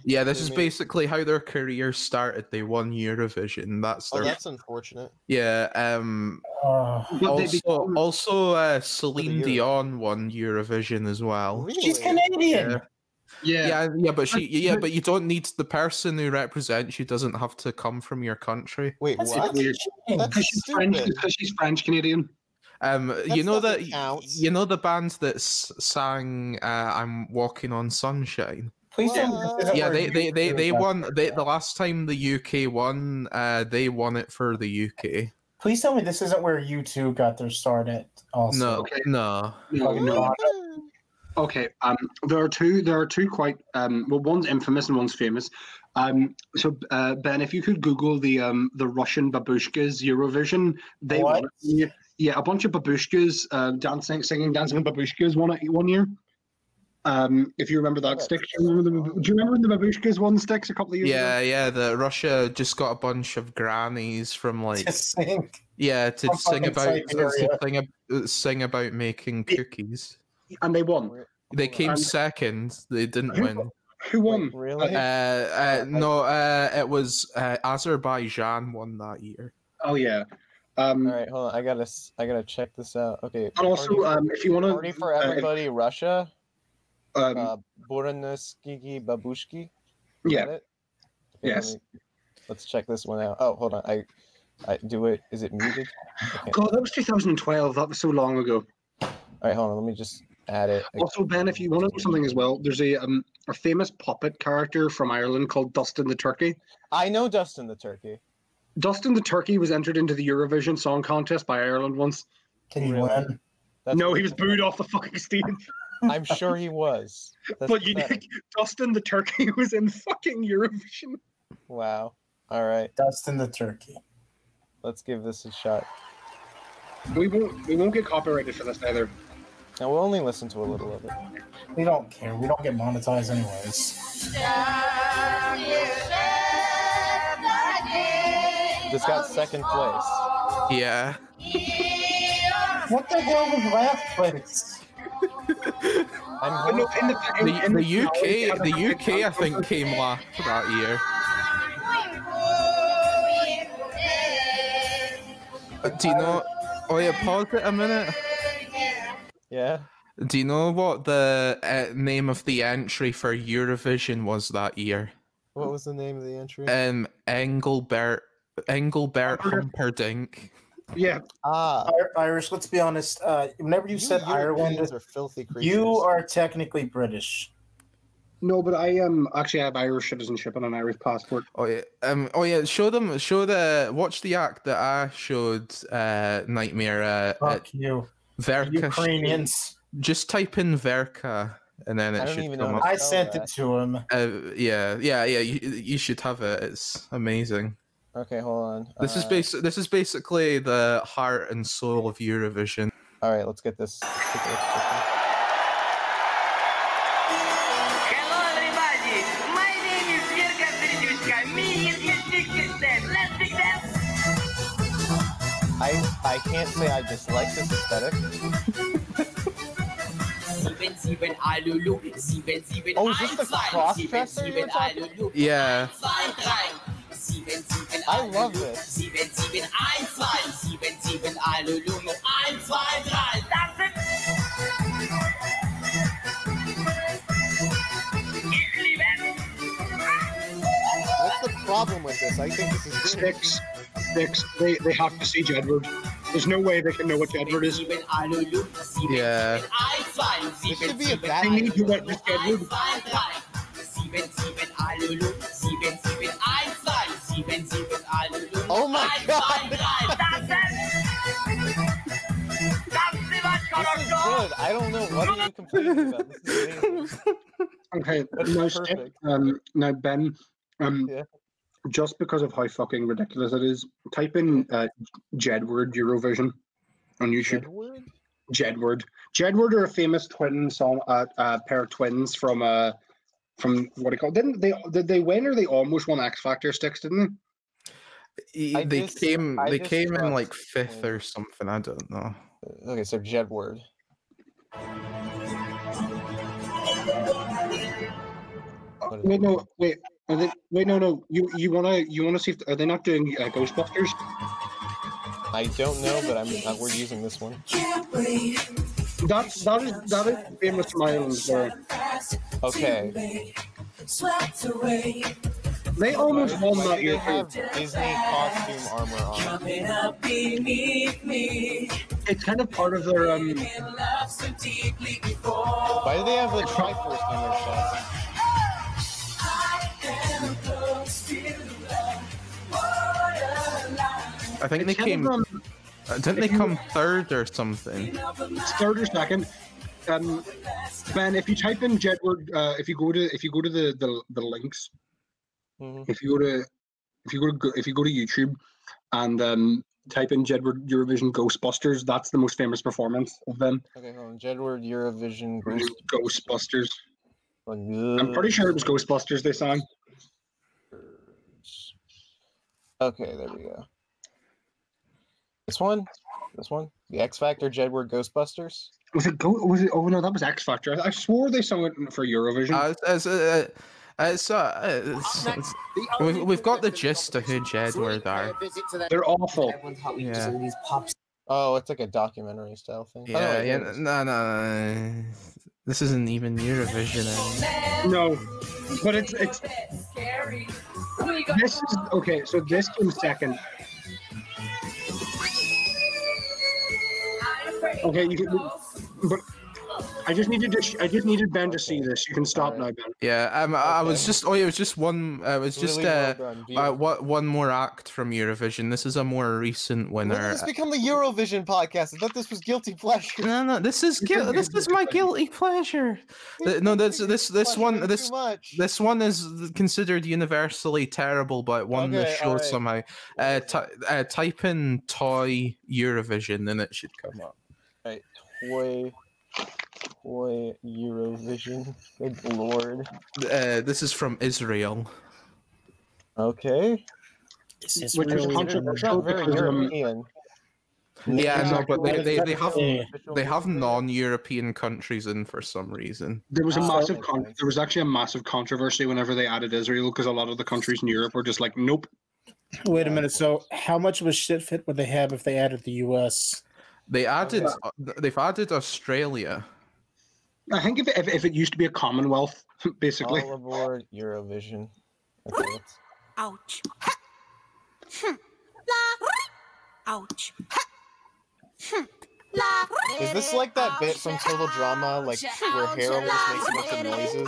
yeah. This They is made- basically how their career started. They won Eurovision. That's Oh, their that's unfortunate. yeah. But they become- Also, Celine Euro. Dion won Eurovision as well. Really? She's Canadian. Yeah, but you don't need the person who represents you doesn't have to come from your country. Wait, That's what? weird. cheating. That's stupid. Because she's French Canadian. You know that doesn't count. you know the band that sang "I'm Walking on Sunshine." Please tell me this isn't Yeah, where they you- won. The last time the UK won, they won it for the UK. Please tell me this isn't where you two got their start at. Also, No, Okay. no. No. Okay. There are two quite well, one's infamous and one's famous. So Ben, if you could Google the Russian babushkas Eurovision, they What? won it. Yeah, a bunch of babushkas dancing babushkas won it one year. If you remember that, Sticks. Do you remember when the babushkas won, Sticks, a couple of years ago? Yeah. The Russia just got a bunch of grannies from like to sing. to From sing fucking about Siberia. sing about making cookies. And they won. They came And- second. They didn't Who- win. Who won? Really? No. It was Azerbaijan won that year. Oh yeah. All right, hold on. I gotta check this out. Okay. And also, if you want to, Party for everybody, Russia. um, Boranskiki Babushki. yeah, Okay, yes. Let's check this one out. Oh, hold on. I do it. Is it muted? Okay. God, that was 2012. That was so long ago. All right, hold on. Let me just add it. Also, Ben, if you want to know something as well, there's a famous puppet character from Ireland called Dustin the Turkey. I know Dustin the Turkey. Dustin the Turkey was entered into the Eurovision Song Contest by Ireland once. Can you Really? win? That's No, he was booed off the fucking stage. I'm sure he was. That's But you pathetic. Dustin the Turkey was in fucking Eurovision. Wow. All right, Dustin the Turkey. let's give this a shot. We won't get copyrighted for this either. And we'll only listen to a little of it. We don't care. We don't get monetized anyways. This got second place. Yeah. What the hell was last place? I'm No, The UK, I think, came last that year. Do you know? Oh yeah, pause it a minute. Yeah. Do you know what the name of the entry for Eurovision was that year? What was the name of the entry? Engelbert Humperdinck. Yeah. Irish, let's be honest. Whenever you said Ireland, Europeans are filthy creatures. you are technically British. No, but I actually have Irish citizenship and an Irish passport. Oh yeah. Watch the act that I showed. Nightmare. Fuck you, Verka. Ukrainians. Just type in Verka, and then I it don't should even come know up. how I spell sent that. it to him. Yeah. You should have it. It's amazing. Okay, hold on. This is basically the heart and soul of Eurovision. All right, let's get this. Hello everybody, my name is Verka Serdushka. Me is your big system. Let's big dance. I can't say I dislike this aesthetic. Oh, is this the cross-dresser you were talking about? Yeah. I love this. What's the problem with this? I think this is good. Six. They have to see Jedward. There's no way they can know what Jedward is. Yeah. This should be a bad They need to witness Jedward. Oh my god! This is good. I don't know what are you complaining about. This is amazing. Okay, That's now, perfect. now Ben, Yeah. just because of how fucking ridiculous it is, type in Jedward Eurovision on YouTube. Edward? Jedward are a famous twin song, pair of twins from what do you call? Did they win or they almost won X Factor sticks? Didn't they? They came in trust like fifth him. or something. I don't know. Okay, so Jedward. Wait, no, wait. Wait, no. You wanna see if are they not doing Ghostbusters? I don't know, but we're using this one. That is famous from Ireland. There. Okay. They almost won Why that do year they have too. Disney costume armor on? It's kind of part of their Why do they have the Triforce on their chest? I think they it's kind came. of, Didn't they come third or something? it's third or second. Ben, if you type in Jedward, if you go to the links, Mhm. if you go to YouTube and type in Jedward Eurovision Ghostbusters, that's the most famous performance of them. Okay, hold on. Jedward Eurovision Ghostbusters. I'm pretty sure it was Ghostbusters they sang. Okay, there we go. This one? The X Factor Jedward Ghostbusters? Was it? Oh no, that was X Factor. I swore they sung it for Eurovision. We've got the gist of who Jedward are. They're awful. Yeah. Oh, it's like a documentary style thing. Oh, Yeah, it yeah. is. No. This isn't even Eurovision. No, but it's this is okay. So this came second. Okay, but I just needed Ben to see this. You can stop now, Ben. Yeah, I was just. Oh, it was just one. It was just Really well done, beautiful. one more act from Eurovision. This is a more recent When did winner. this become the Eurovision podcast? I thought this was Guilty Pleasure. No, this is my guilty pleasure. No, this one is considered universally terrible, but won the Okay, show alright. somehow. Type in toy Eurovision and it should come up. Right, toy Eurovision. Good lord. This is from Israel. Okay. This is Which is really controversial. That's not very because, European. Yeah, no, but they have Official they have movie there? non-European countries in for some reason. There was a Oh, massive makes sense. there was actually a massive controversy whenever they added Israel because a lot of the countries in Europe were just like, nope. Wait a Yeah, minute. of So, course. how much of a shit fit would they have if they added the U.S.? They've added yeah. Australia. I think if it used to be a Commonwealth, basically. All aboard Eurovision. Okay, let's... Ouch. Ouch. Is this like that bit from Total Drama, like where Harold just makes a bunch of noises?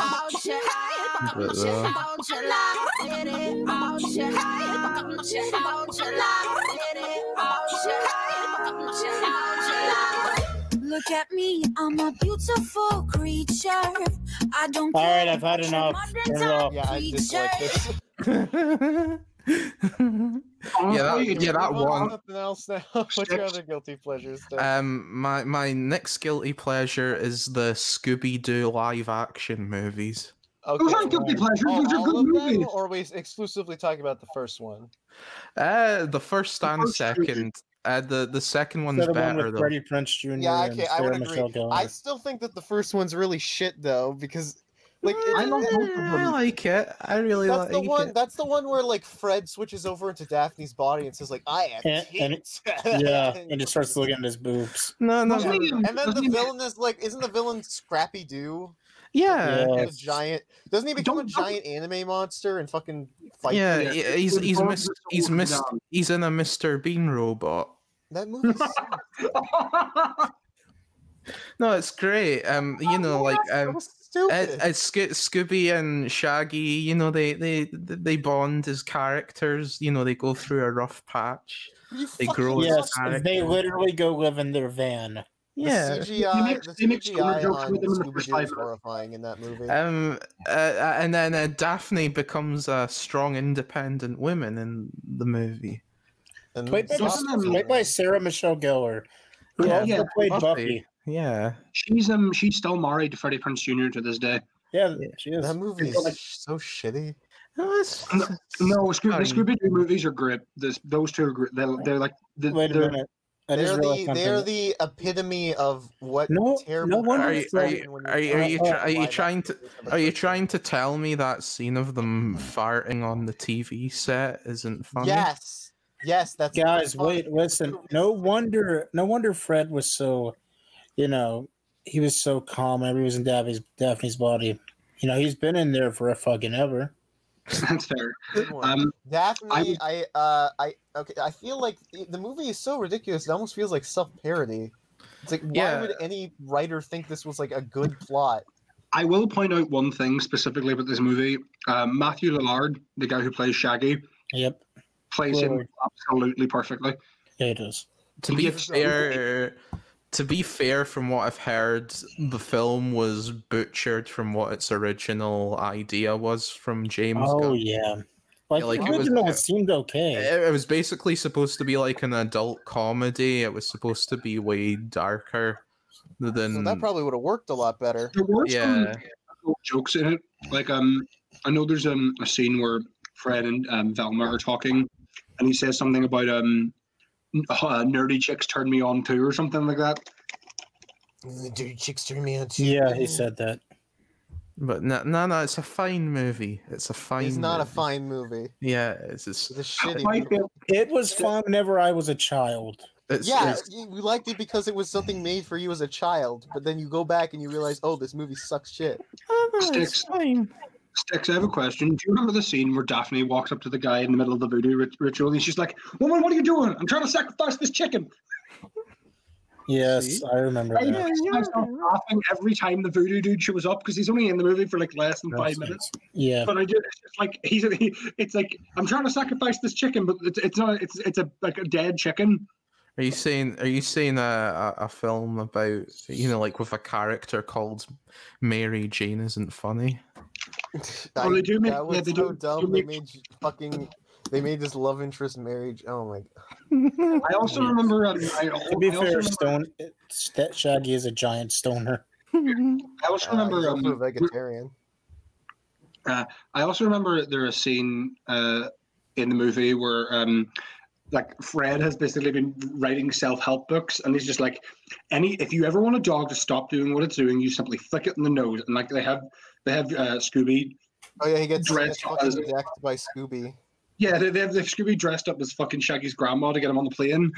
Look at me, I'm a beautiful creature. I don't All care right, I've had what enough. your Turn it modern off. Yeah, I dislike this. Honestly, that Move on to one. something else now. What's your Six. other guilty pleasures? Then? My next guilty pleasure is the Scooby-Doo live action movies. Okay. Those aren't guilty pleasures. Oh, Those are all good of them, movies. or are we exclusively talking about the first one? The first and first two. second. The second one's So the one better with though. Freddie Prinze Jr. Yeah, and okay, I would Sarah agree. Michelle Gellar. I still think that the first one's really shit though, because like I love both of I them. like it. I really that's like the one. it. That's the one where like Fred switches over into Daphne's body and says like, "I have And tits." Yeah, and just starts looking at his boobs. No, Yeah. Doesn't he- And then the doesn't he- villain is like, isn't the villain Scrappy Doo? Yeah, Yeah. A giant. Doesn't he become a Don't- giant anime monster and fucking fight? yeah. for it? He's in a Mr. Bean robot. That movie. No, it's great. You know, like so stupid. Scooby and Shaggy. You know, they bond as characters. You know, they go through a rough patch. You they fucking grow as Yes, characters. they literally go live in their van. Yeah. The CGI, They make stoner CGI jokes on with them in the first Scooby-Doo is 5 minutes. horrifying in that movie. And then Daphne becomes a strong, independent woman in the movie. And Played by, Scooby- played by Sarah Michelle Gellar, who Yeah, also played Buffy. Yeah. She's still married to Freddie Prinze Jr. to this day. Yeah, she is. that movie It's like- is so shitty. No, it's, No, the fine. Scooby-Doo movies are great. Those two are great. They're like Wait a they're- minute. I just They're realized the something. the epitome of what No- terrible. no wonder Are crap you, are happen you, when are you, you're are you, trying try, are you live trying action to movies of a are you person. trying to tell me that scene of them farting on the TV set isn't funny? Yes, that's Guys, that's wait, fine. listen. No wonder Fred was so, he was so calm whenever he was in Daphne's body. He's been in there for a fucking ever. that's fair. Good one. Daphne, I I feel like the movie is so ridiculous. It almost feels like self-parody. It's like, why Yeah. would any writer think this was like a good plot? I will point out one thing specifically about this movie. Matthew Lillard, the guy who plays Shaggy, Yep. plays him Lillard. absolutely perfectly. Yeah, he does. To be fair, from what I've heard, the film was butchered from what its original idea was from James Oh Gunn. yeah. Yeah, like, the it was- original, it seemed okay. It was basically supposed to be like an adult comedy. It was supposed to be way darker than. So that probably would have worked a lot better. There were some Yeah. jokes in it. Like I know there's a scene where Fred and Velma are talking, and he says something about nerdy chicks turn me on too, or something like that. The dirty chicks turn me on too. Yeah, he said that. But no, it's a fine movie. It's a fine. It's not a movie. fine movie. Yeah, it's just, It's a shitty I movie. feel- It was fun whenever I was a child. it's Yeah, it's- you liked it because it was something made for you as a child, but then you go back and you realize, oh, this movie sucks shit. it's Sticks. fine. Sticks, I have a question. Do you remember the scene where Daphne walks up to the guy in the middle of the voodoo ritual and she's like, "Woman, what are you doing? I'm trying to sacrifice this chicken." Yes, See? I remember I that. find myself laughing every time the voodoo dude shows up because he's only in the movie for like less than 5 minutes. Yeah. But it's just like it's like, I'm trying to sacrifice this chicken, but it's not. It's a like a dead chicken. Are you saying a film about, like with a character called Mary Jane isn't funny? Well, they do make- that was yeah, they so do- dumb. they They make- made they made this love interest marriage. Oh my god. I also remember. To be I also fair, remember, Shaggy is a giant stoner. I also remember. He's also a vegetarian. I also remember there's a scene in the movie where like Fred has basically been writing self-help books, and he's just like, if you ever want a dog to stop doing what it's doing, you simply flick it in the nose. And like they have Scooby. Oh yeah, he gets dressed fucking as decked by Scooby. Yeah, they have Scooby dressed up as fucking Shaggy's grandma to get him on the plane,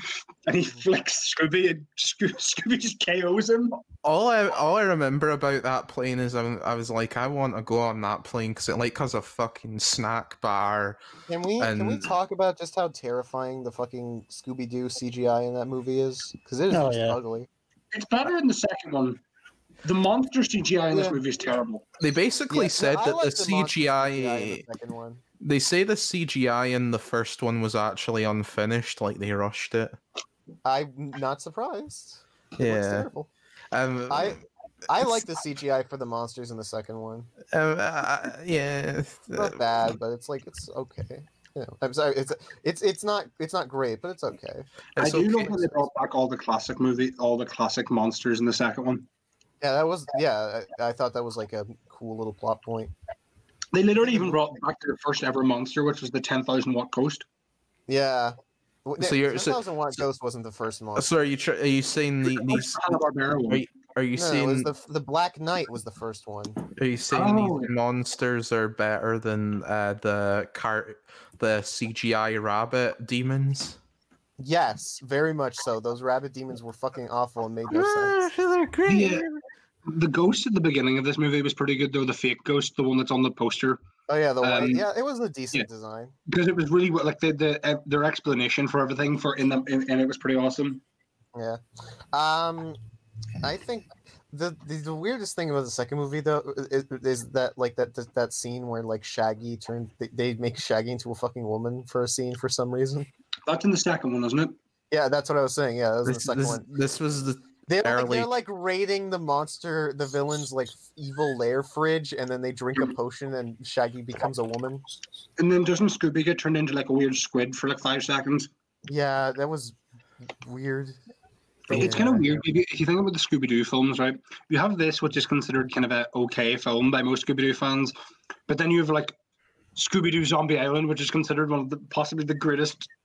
and he flicks Scooby, and Scooby just KOs him. All I remember about that plane is I was like, I want to go on that plane because it like has a fucking snack bar. Can we talk about just how terrifying the fucking Scooby Doo CGI in that movie is? Because it is just ugly. It's better in the second one. The monster CGI in this movie is terrible. They basically said that the CGI in the second one. They say the CGI in the first one was actually unfinished, like they rushed it. I'm not surprised. It looks Yeah. terrible. I like the CGI for the monsters in the second one. Yeah, It's not bad, but it's like it's okay. You know, I'm sorry, it's not great, but it's okay. I do love that they brought back all the classic monsters in the second one. Yeah, I thought that was like a cool little plot point. They literally even brought back their first ever monster, which was the 10,000 watt ghost. Yeah. So you're 10,000 watt ghost wasn't the first monster. So are you saying these? Are you saying it was the Black Knight was the first one? Are you saying these monsters are better than the CGI rabbit demons? Yes, very much so. Those rabbit demons were fucking awful and made no sense. They're great. The ghost at the beginning of this movie was pretty good, though. The fake ghost, the one that's on the poster. Oh yeah, the one. Yeah, it was a decent design because it was really like their explanation for everything and it was pretty awesome. Yeah, I think the weirdest thing about the second movie though is that like that scene where like Shaggy they make Shaggy into a fucking woman for a scene for some reason. That's in the second one, isn't it? Yeah, that's what I was saying. Yeah, that was in the second one. This was the. They're like raiding the villain's like evil lair fridge, and then they drink a potion, and Shaggy becomes a woman. And then doesn't Scooby get turned into like a weird squid for like 5 seconds? Yeah, that was weird. It's kind of weird. If you think about the Scooby-Doo films, right? You have this, which is considered kind of an okay film by most Scooby-Doo fans, but then you have like Scooby-Doo Zombie Island, which is considered possibly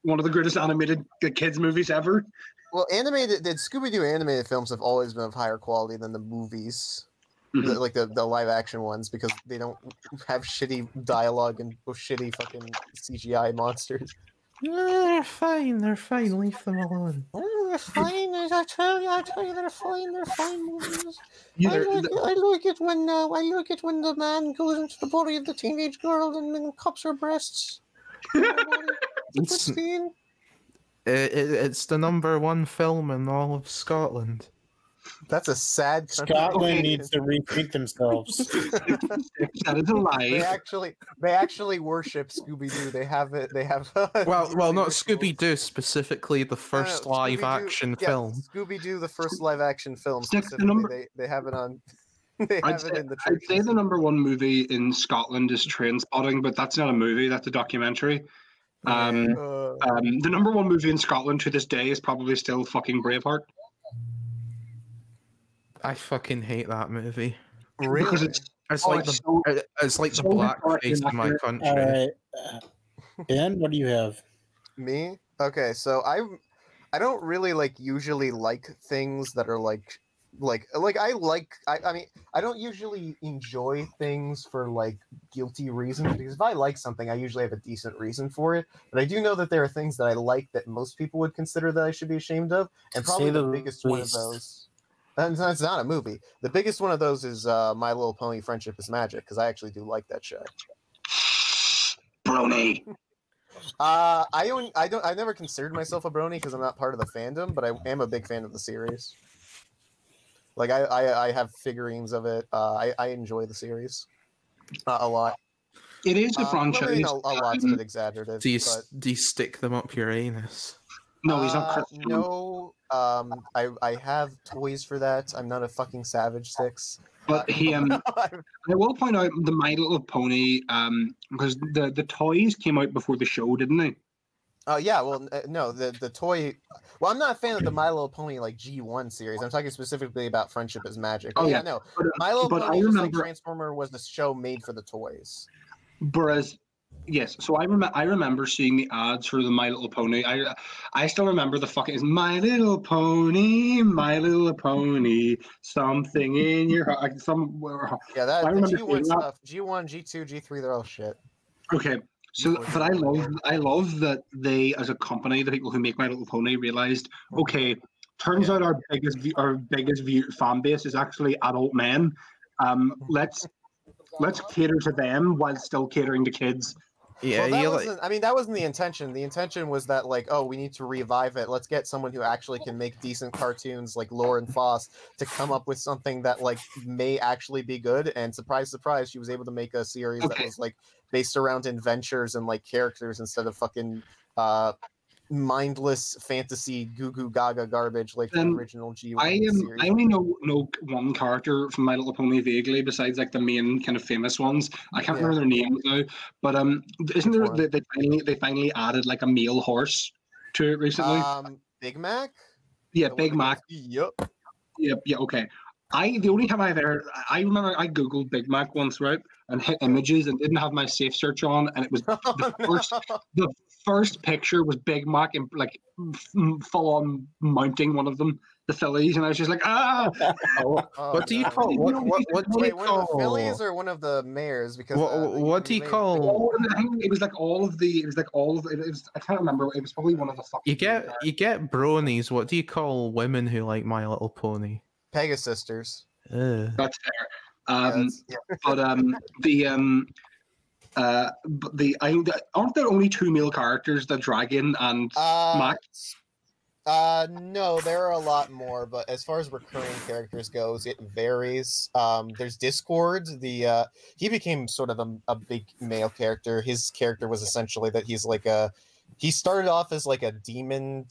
one of the greatest animated kids movies ever. Well, the Scooby-Doo animated films have always been of higher quality than the movies, like the live-action ones, because they don't have shitty dialogue and shitty fucking CGI monsters. They're fine. They're fine. Leave them alone. They're fine. I tell you, they're fine. They're fine movies. I like it when the man goes into the body of the teenage girl and then cups her breasts. It's the number 1 film in all of Scotland. That's a sad country. Scotland needs to rethink themselves. That is a lie. They actually worship Scooby-Doo. They have it. They have. well, not Scooby-Doo specifically. The first live-action film. Scooby-Doo, the first live-action film. Specifically, they have it on. I'd say the number 1 movie in Scotland is Trainspotting, but that's not a movie. That's a documentary. The number 1 movie in Scotland to this day is probably still fucking Braveheart. I fucking hate that movie. Really? Because it's like the blackface in my country. All right, Ben, what do you have? Me? Okay, so I don't really usually like things that are I mean I don't usually enjoy things for guilty reasons, because if I like something I usually have a decent reason for it, but I do know that there are things that I like that most people would consider that I should be ashamed of, and probably the biggest one of those, and it's not a movie, the biggest one of those is My Little Pony Friendship is Magic, because I actually do like that show. Brony. I never considered myself a brony because I'm not part of the fandom, but I am a big fan of the series. I have figurines of it. I enjoy the series a lot. It is a franchise. A lot's a bit exaggerative. Do you stick them up your anus? No, he's not. No. I have toys for that. I'm not a fucking Savage 6. But I will point out the My Little Pony, because the toys came out before the show, didn't they? Yeah, well, no, the toy. Well, I'm not a fan of the My Little Pony G1 series. I'm talking specifically about Friendship is Magic. Oh yeah, no, My Little Pony, just like Transformer, was the show made for the toys. Whereas Yes, so I remember seeing the ads for the My Little Pony. I still remember the fucking is My Little Pony, My Little Pony, something in your heart. Yeah, I the remember G1 seeing that. stuff, G1, G2, G3, they're all shit. Okay, so but I love that they, as a company, the people who make My Little Pony, realized okay, turns out our biggest fan base is actually adult men. Let's cater to them while still catering to kids. Yeah, Well, that you wasn't. I mean, that wasn't the intention. The intention was that, like, oh, we need to revive it. Let's get someone who actually can make decent cartoons, like Lauren Foss, to come up with something that, like, may actually be good. And surprise, surprise, she was able to make a series that was like based around adventures and like characters instead of fucking mindless fantasy goo goo gaga garbage like the original G1 series. I only know one character from My Little Pony vaguely, besides like the main kind of famous ones. I can't remember their names now, but isn't there they finally added like a male horse to it recently? Big Mac. Yeah, Big Mac. Yep. Yeah. Okay. The only time I remember I googled Big Mac once, right, and hit images and didn't have my safe search on, and it was the first picture was Big Mac and like full on mounting one of them, the fillies, and I was just like, ah. What do you call what do you one call of the fillies or one of the mares? Because what do you call? I think it was like all of the. It was like all of it. I can't remember. It was probably one of the fucking. You get bronies. What do you call women who like My Little Pony? Pegasisters. That's fair. But aren't there only two male characters, the dragon and Max? No, there are a lot more, but as far as recurring characters goes, it varies. There's Discord. He became sort of a big male character. His character was essentially that he started off as like a demon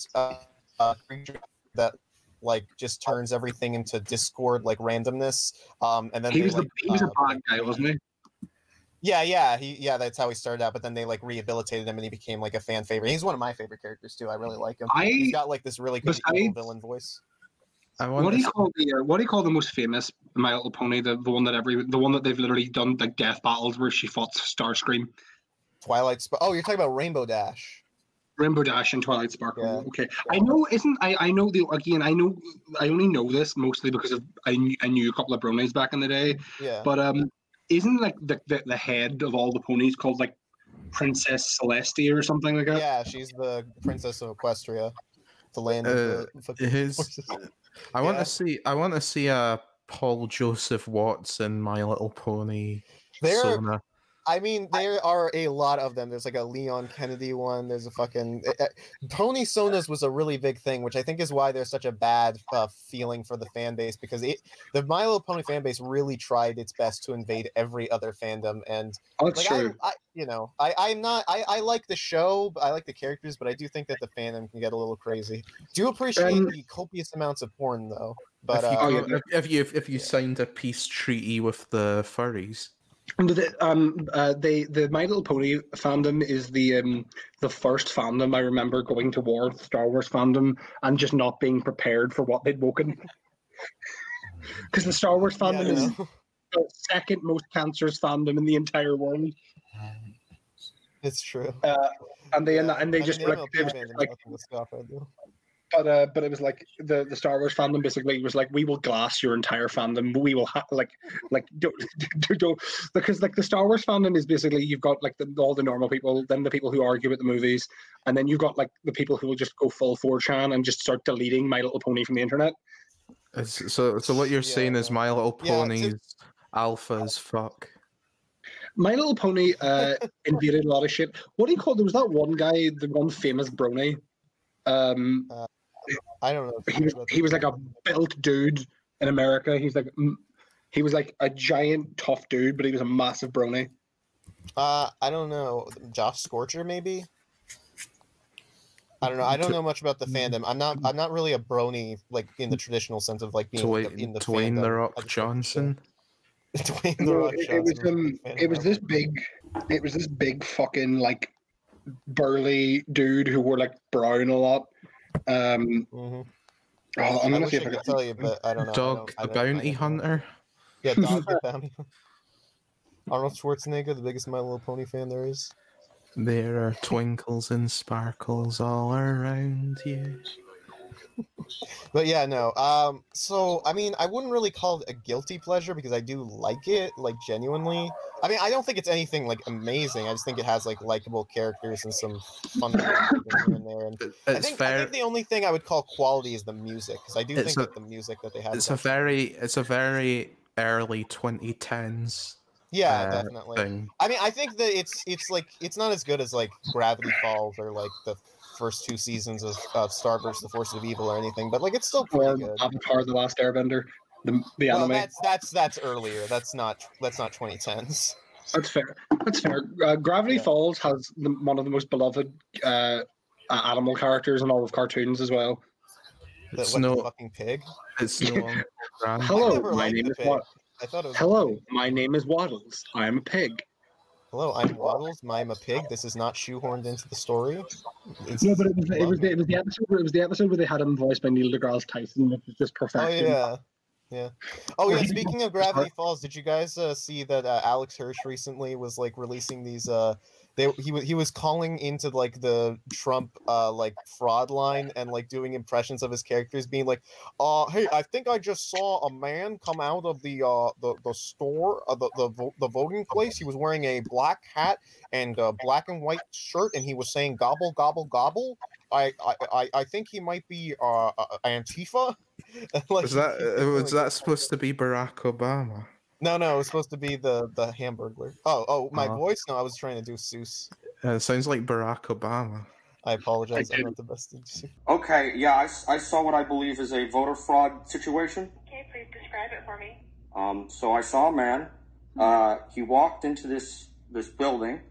creature that like just turns everything into Discord like randomness. And then he was a bad guy, wasn't he? Yeah, that's how he started out. But then they like rehabilitated him, and he became like a fan favorite. He's one of my favorite characters too. I really like him. He's got like this really good evil villain voice. What do you call the most famous My Little Pony? The one that they've literally done like death battles where she fought Starscream. Oh, you're talking about Rainbow Dash. Rainbow Dash and Twilight Sparkle. Yeah. Okay, I know. I know I only know this mostly because I knew a couple of bronies back in the day. Yeah. But isn't like the head of all the ponies called like Princess Celestia or something like that? Yeah, she's the Princess of Equestria, the land of the fucking horses. I want to see Paul Joseph Watts in My Little Pony. I mean, there are a lot of them. There's like a Leon Kennedy one. There's a fucking Pony Sonas was a really big thing, which I think is why there's such a bad feeling for the fan base, because the My Little Pony fan base really tried its best to invade every other fandom. And that's true. I like the show, I like the characters, but I do think that the fandom can get a little crazy. Do appreciate the copious amounts of porn though. But if you signed a peace treaty with the furries. The My Little Pony fandom is the first fandom I remember going to war with the Star Wars fandom and just not being prepared for what they'd woken. Because the Star Wars fandom is the second most cancerous fandom in the entire world. It's true. But it was like the Star Wars fandom basically was like, we will glass your entire fandom. We will don't because like the Star Wars fandom is basically you've got like all the normal people, then the people who argue at the movies, and then you've got like the people who will just go full 4chan and just start deleting My Little Pony from the internet. So what you're saying is My Little Pony's alpha as fuck. My Little Pony invaded a lot of shit. What do you call? There was that one guy, the one famous brony. I don't know. He was like a built dude in America. He was like a giant tough dude, but he was a massive brony. I don't know. Josh Scorcher, maybe. I don't know. I don't know much about the fandom. I'm not really a brony like in the traditional sense of like being in the Dwayne fandom. The Rock Johnson. Dwayne The Rock Johnson. It was this big fucking like burly dude who wore like brown a lot. I'm gonna see if I can tell you, but I don't know. Dog the Bounty Hunter. Yeah, Dog the Bounty Hunter. Arnold Schwarzenegger, the biggest My Little Pony fan there is. There are twinkles and sparkles all around you. But yeah, no. So I mean, I wouldn't really call it a guilty pleasure because I do like it, like genuinely. I mean, I don't think it's anything like amazing. I just think it has like likable characters and some fun things here and there. And I think the only thing I would call quality is the music, because I do think that the music that they have. It's a very early 2010s. Yeah, definitely. Thing. I mean, I think that it's like it's not as good as like Gravity Falls or like the first 2 seasons of Starburst: The Forces of Evil or anything, but like it's still pretty good. Avatar: The Last Airbender, the anime. That's earlier. That's not 2010s. That's fair. That's fair. Gravity Falls has one of the most beloved animal characters in all of cartoons as well. The fucking pig. It's no longer Hello, my name is Waddles. I thought it was. Hello, my name is Waddles. I'm a pig. Hello, I'm Waddles. I'm a pig. This is not shoehorned into the story. No, but it was the episode. It was the episode where they had him voiced by Neil deGrasse Tyson. It was just perfection. Oh yeah, yeah. Oh yeah. Speaking of Gravity Falls, did you guys see that Alex Hirsch recently was like releasing these? He was calling into like the Trump like fraud line and like doing impressions of his characters, being like, hey, I think I just saw a man come out of the store, the voting place. He was wearing a black hat and a black and white shirt, and he was saying gobble gobble gobble. I think he might be Antifa. Like, was that supposed to be Barack Obama? No, it was supposed to be the Hamburglar. Oh, my voice? No, I was trying to do Seuss. It sounds like Barack Obama. I apologize. I'm not the best. Okay, yeah, I saw what I believe is a voter fraud situation. Okay, please describe it for me. So I saw a man. He walked into this building,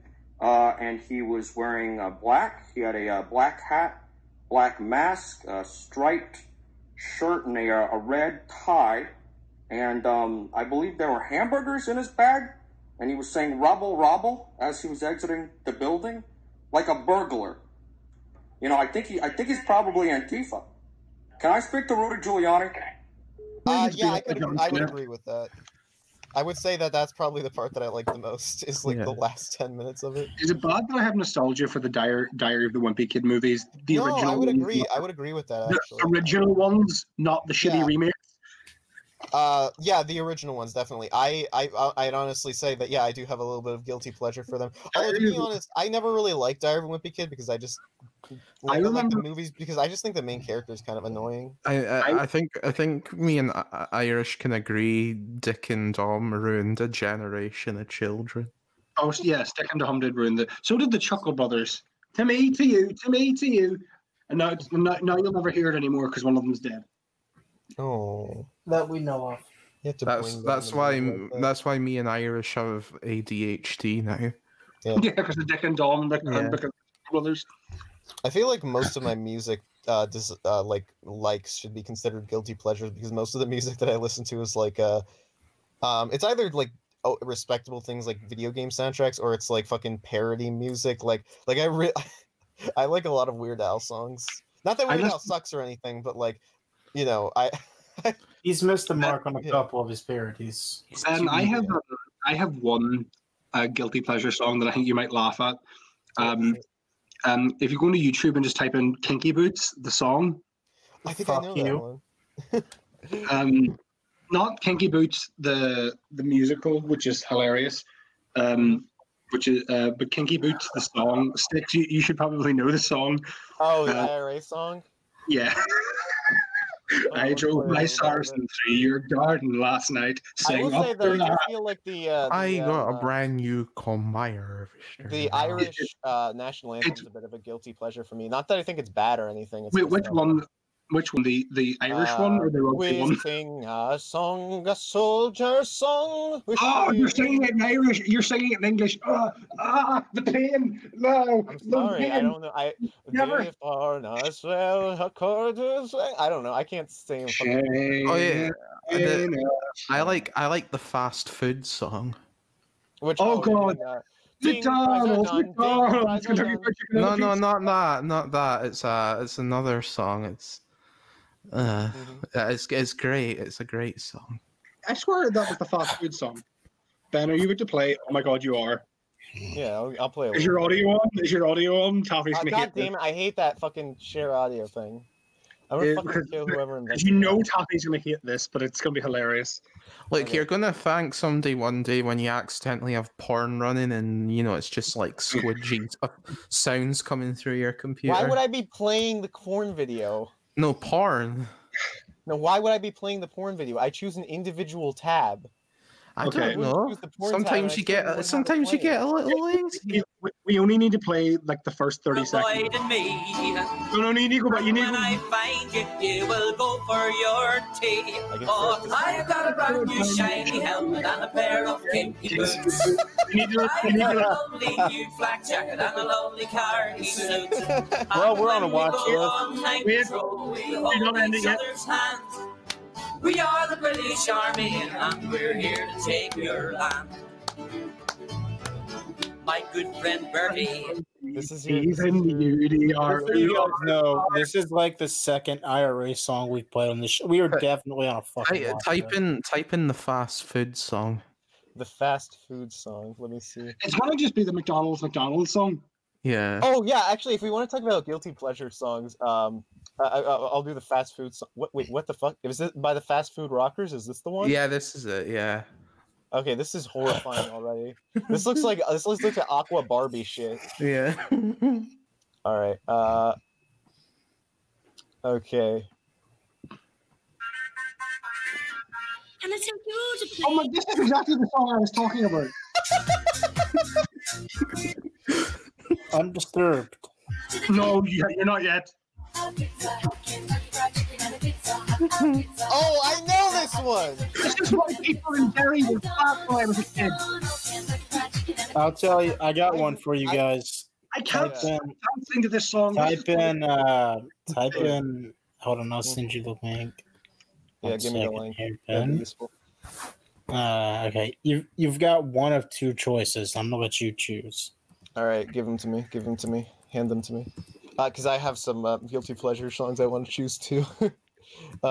and he was wearing black. He had a black hat, black mask, a striped shirt, and a red tie. And I believe there were hamburgers in his bag, and he was saying "robble, robble" as he was exiting the building, like a burglar. You know, I think he's probably Antifa. Can I speak to Rudy Giuliani? Yeah, I would agree with that. I would say that that's probably the part that I like the most, is like the last 10 minutes of it. Is it bad that I have nostalgia for the Diary of the Wimpy Kid movies? The original. I would agree. I would agree with that. Actually. The original ones, not the shitty remakes. Yeah, the original ones definitely. I'd honestly say that I do have a little bit of guilty pleasure for them. Although to be honest, I never really liked Diary of a Wimpy Kid because I just like the movies because I just think the main character is kind of annoying. I think me and Irish can agree. Dick and Dom ruined a generation of children. Oh yes, Dick and Dom did ruin the. So did the Chuckle Brothers. To me, to you, and now you'll never hear it anymore because one of them's dead. Oh, that we know of. That's why me and Irish have ADHD now. Yeah, because of Dick and Dom, because of brothers. I feel like most of my music, likes should be considered guilty pleasures because most of the music that I listen to is like, it's either like respectable things like video game soundtracks or it's like fucking parody music. Like I like a lot of Weird Al songs. Not that Weird Al sucks or anything, but like. You know, he's missed the mark on a couple of his parodies. And I have one guilty pleasure song that I think you might laugh at. If you go to YouTube and just type in "Kinky Boots," the song. I think I know that one. Not Kinky Boots, the musical, which is hilarious. But Kinky Boots, the song. Sticks, you should probably know the song. Oh, the IRA song. Yeah. I drove my Saracen through your garden last night. I will say though, I feel like I got a brand new Combiner. The Irish national anthem is a bit of a guilty pleasure for me. Not that I think it's bad or anything. It's Wait, which one? Which one? The Irish one or the rugby one? We sing a song, a soldier song. Oh, you're singing it in Irish. You're singing it in English. The pain. No. I'm sorry. I don't know. I don't know. I can't sing. Oh yeah. I like the fast food song. Which God. McDonald's. No, not that. It's another song. It's great. It's a great song. I swear that was the fast food song. Ben, are you about to play? Oh my God, you are. Yeah, I'll play. Is your audio on? Is your audio on? Toffee's gonna God hate damn it! I hate that fucking share audio thing. I'm gonna fucking kill whoever invented you know that. Toffee's gonna hate this, but it's gonna be hilarious. Like, Okay. you're gonna thank somebody one day when you accidentally have porn running and, you know, it's just like squidgy sounds coming through your computer. Why would I be playing the porn video? No, porn. No, why would I be playing the porn video? I choose an individual tab. I Okay. don't know. Sometimes you get a little lazy. We only need to play like the first 30 seconds. No, you need to go back. You need to go. I find you, you will go for your tea. Oh, I've got a brand new shiny helmet and a pair of kinky boots. You need to. I've got a lovely new flak jacket and a lovely khaki suit. Well, we're on a watch list. We hold each other's hands. We are the British Army and we're here to take your land. My good friend Bertie. This is Even you, the army. No, this is like the second IRA song we played on the show. We were definitely on a fucking watch Type in the fast food song. The fast food song. Let me see. It's gonna just be the McDonald's song. Yeah. Oh yeah, actually, if we want to talk about guilty pleasure songs, I'll do the fast food song. Wait, what the fuck? Is this by the Fast Food Rockers? Is this the one? Yeah, this is it. Yeah. Okay, this is horrifying already. This looks like Aqua Barbie shit. Yeah. All right. Okay. Oh my! This is exactly the song I was talking about. Undisturbed. No, you're not yet. Oh, I know this one. This is what people in Derry were fat when I was a kid. I'll tell you, I got one for you guys. I can't think of this song. Type in. Hold on, I'll send you the link. Yeah, give me the link. That'd be useful. Okay, you've got one of two choices. I'm gonna let you choose. All right, give them to me. Give them to me. Hand them to me. Because I have some guilty pleasure songs I want to choose too.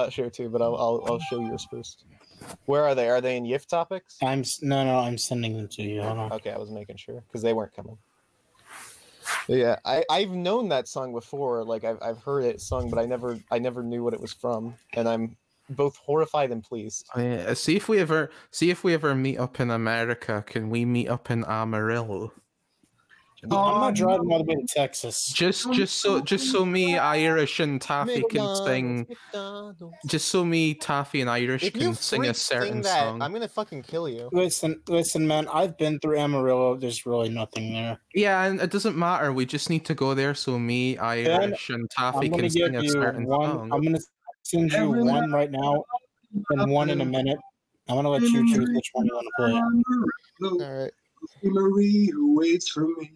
Share too, but I'll show yours first. Where are they? Are they in YIF topics? I'm sending them to you. Hold on. Okay, I was making sure because they weren't coming. But yeah, I've known that song before. Like I've heard it sung, but I never knew what it was from, and I'm both horrified and pleased. Yeah, see if we ever meet up in America. Can we meet up in Amarillo? I'm not driving all the way to Texas. Just so me, Irish and Taffy can sing. Just so me, Taffy and Irish can sing a certain song. I'm gonna fucking kill you. Listen, man. I've been through Amarillo. There's really nothing there. Yeah, and it doesn't matter. We just need to go there so me, Irish, and Taffy can sing a certain song. I'm gonna send you one right now and one in a minute. I'm gonna let you choose which one you want to play. All right. Marie who waits for me.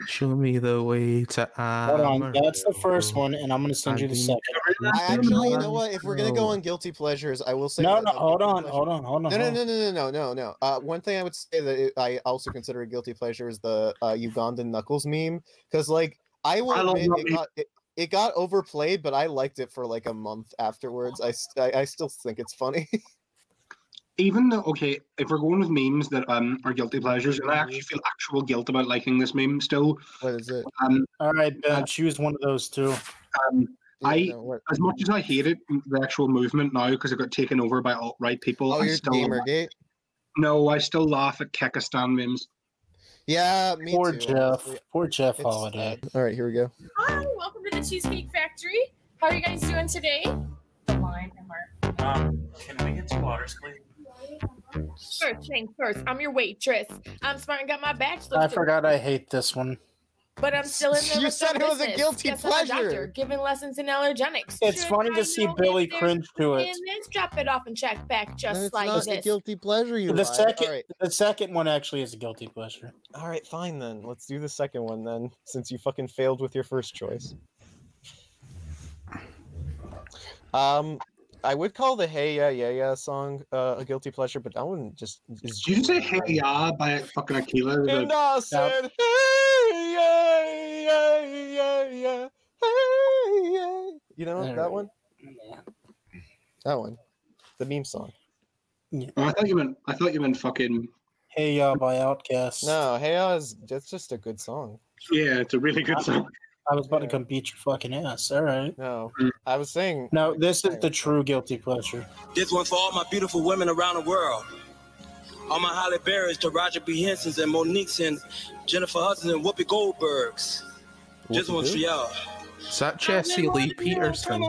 Show me the way to Amarillo. Hold on, that's the first one, and I'm gonna send you the second. I actually, you know what? If we're gonna go on guilty pleasures, I will say. No, that hold on. No. One thing I would say that I also consider a guilty pleasure is the Ugandan Knuckles meme, because like I will admit it got overplayed, but I liked it for like a month afterwards. I still think it's funny. Even though, okay, if we're going with memes that are guilty pleasures, and I actually feel actual guilt about liking this meme still. What is it? All right, Ben, choose one of those two. As much as I hated the actual movement now because it got taken over by alt-right people, Oh, you're Gamergate? No, I still laugh at Kekistan memes. Yeah, me Poor too. Jeff. Honestly. Poor Jeff It's Holiday. sad. All right, here we go. Hi, welcome to the Cheesecake Factory. How are you guys doing today? Fine, Can we get 2 waters, please? First thing first, I'm your waitress. I'm smart and got my bachelor's. I forgot I hate this one. But I'm still in the You said it was a guilty pleasure. Doctor, giving lessons in allergenics. It's funny to see Billy cringe to it. And let's drop it off and check back just It's like not a this. guilty pleasure. You The lied. second, All right. the second one actually is a guilty pleasure. All right, fine then. Let's do the second one then, since you fucking failed with your first choice. I would call the Hey Yeah Yeah Yeah song a guilty pleasure, but that one just is. Did you say Hey Yeah by fucking Aquila? And I said Hey Yeah Yeah Yeah Yeah Hey Yeah. You know that one? That one, the meme song. Oh, I thought you meant fucking. Hey Ya by Outkast. No, Hey Ya is that's just a good song. Yeah, it's a really good song. I was about to come beat your fucking ass. All right. No, I was saying. No, this is the true guilty pleasure. This one for all my beautiful women around the world. All my Holly Berrys to Roger B. Henson's and Monique's and Jennifer Hudson's and Whoopi Goldberg's. This one's for y'all. Is that Jesse Lee Peterson?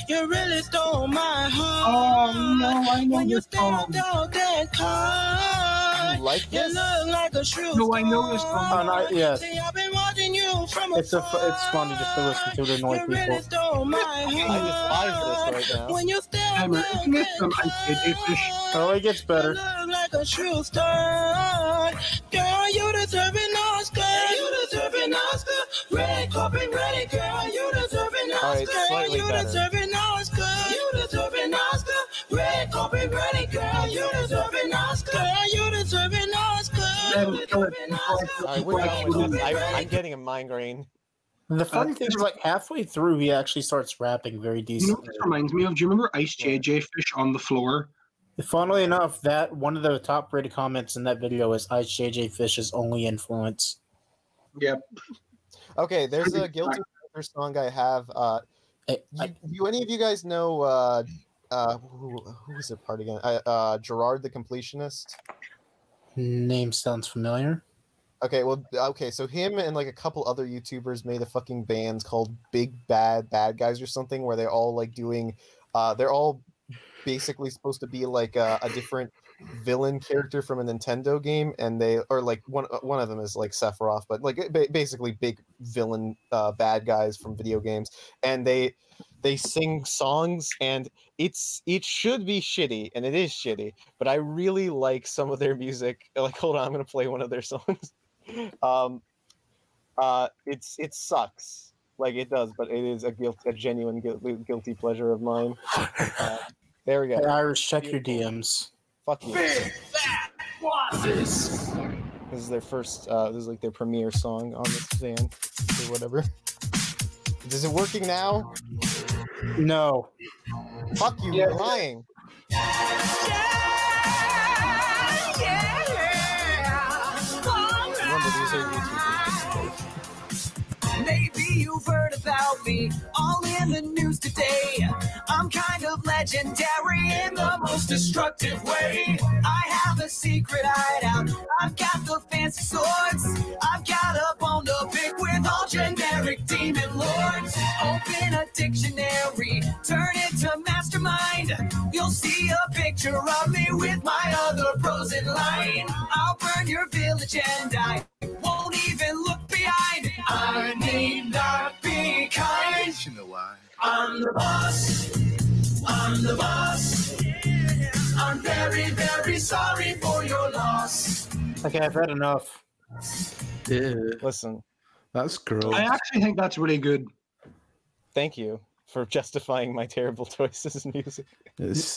You really stole my heart. Oh no, I know this song. You like this? No, I know this song. Yes. It's funny just to listen to to annoy people. I despise this right now. Hammer, isn't this some Ice Age Fish? Oh, it gets better. Girl, you deserve an Oscar. You deserve an Oscar. Red carpet ready, girl. You deserve an Oscar. Slightly You better. deserve an Oscar. You deserve an Oscar. Red carpet ready, girl. You deserve an Oscar. Girl, you deserve an Oscar. You deserve an Oscar. All right, we're done with this. I'm getting a migraine. The funny thing is, like halfway through, he actually starts rapping very You know decently. what this reminds me of? Do you remember Ice JJ Fish on the floor? Funnily enough, that one of the top-rated comments in that video is Ice JJ Fish's only influence. Yep. Okay, there's a guilty pleasure song I have. Do any of you guys know who is it part again? Gerard the Completionist. Name sounds familiar. Okay, so him and like a couple other YouTubers made a fucking band called Big Bad Guys or something, where they're all like doing, they're all basically supposed to be like a different villain character from a Nintendo game, and they are like one of them is like Sephiroth, but like basically big villain bad guys from video games, and they sing songs, and it should be shitty, and it is shitty, but I really like some of their music. Like, hold on, I'm gonna play one of their songs. It sucks, like it does, but it is a genuine guilty pleasure of mine. There we go. Hey, Irish, check your DMs. Fuck you. Big fat bosses. This is their first. This is like their premiere song on this band or whatever. Is it working now? No. Fuck you. You're lying. Remember, these are YouTubers. Maybe you've heard about me all in the news today. I'm kind of legendary in the most destructive way. I have a secret hideout. I've got the fancy swords. I've got a bone to pick with all generic demon lords. Open a dictionary, turn it to mastermind. You'll see a picture of me with my other bros in line. I'll burn your village and I won't even look behind. I need not be kind. You know why? I'm the boss. I'm the boss. I'm very, very sorry for your loss. Okay, I've had enough. Yeah. Listen, that's gross. I actually think that's really good. Thank you for justifying my terrible choices in music.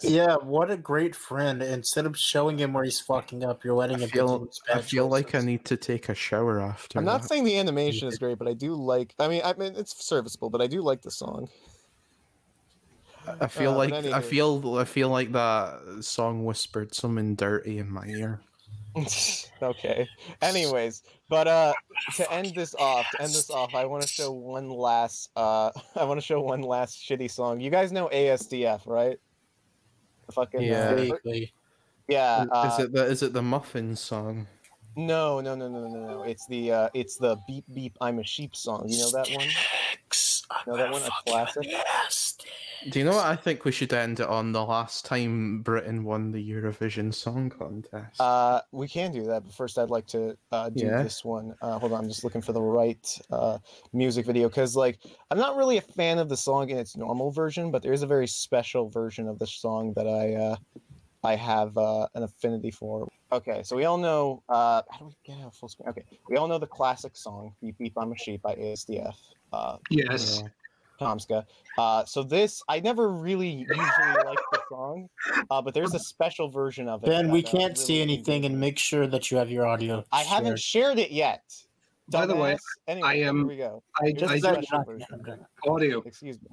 Yeah, what a great friend. Instead of showing him where he's fucking up, you're letting him I feel like I need to take a shower after. I'm not that. saying the animation is great, but I do like. I mean, it's serviceable, but I do like the song. I feel like but I anywho. feel like that song whispered something dirty in my ear. Okay. Anyways, but to end this off, I want to show one last shitty song. You guys know ASDF, right? The fucking Yeah. Vaguely. yeah. Is it the Muffin song? No. It's the Beep Beep I'm a Sheep song. You know that one? Know that one? A classic. Do you know what I think we should end it on? The last time Britain won the Eurovision Song Contest. We can do that, but first I'd like to do Yeah. this one. Hold on, I'm just looking for the right music video, because like I'm not really a fan of the song in its normal version, but there is a very special version of the song that I have an affinity for. Okay, so we all know. How do we get out full screen? Okay, we all know the classic song "Beep Beep I'm a Sheep" by ASDF. Yes. Tomska. So this, I never really usually like the song, but there's a special version of it. Ben, we that, can't really see anything, and make sure that you have your audio. I haven't shared it yet. By the way, Dumbass. Anyway, I am. here we go. I Here's the special version. audio. Excuse me.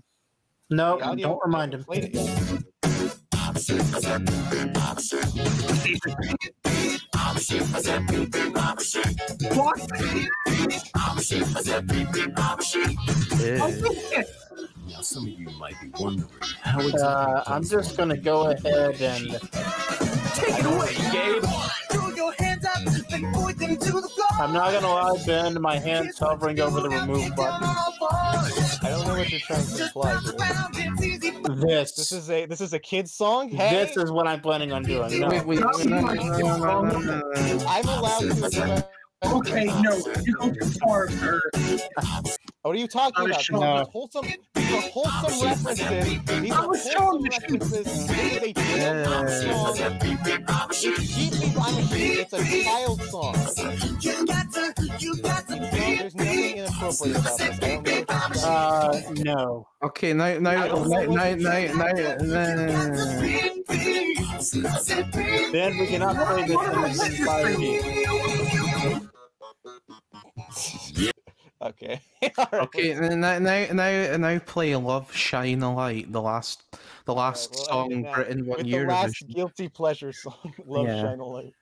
No, The audio- don't remind him. Played it yet. Now, some of you might be wondering how exactly. I'm just gonna go ahead and take it away, Gabe. I'm not gonna lie, Ben. My hand's hovering over the remove button. I don't know what you're trying to imply here. This is a kid's song. Hey, This is what I'm planning on doing. No. I'm allowed to. Okay, no, you go too far, sir. What are you talking about? These are wholesome references. These are wholesome references. This is a children's song. It's a child song. There's nothing inappropriate about this. No. Okay, now. Ben, we cannot play this in its entirety. Okay. Okay, now play "Love Shine a Light," the last song written one with year. The last guilty pleasure song, "Love Shine a Light."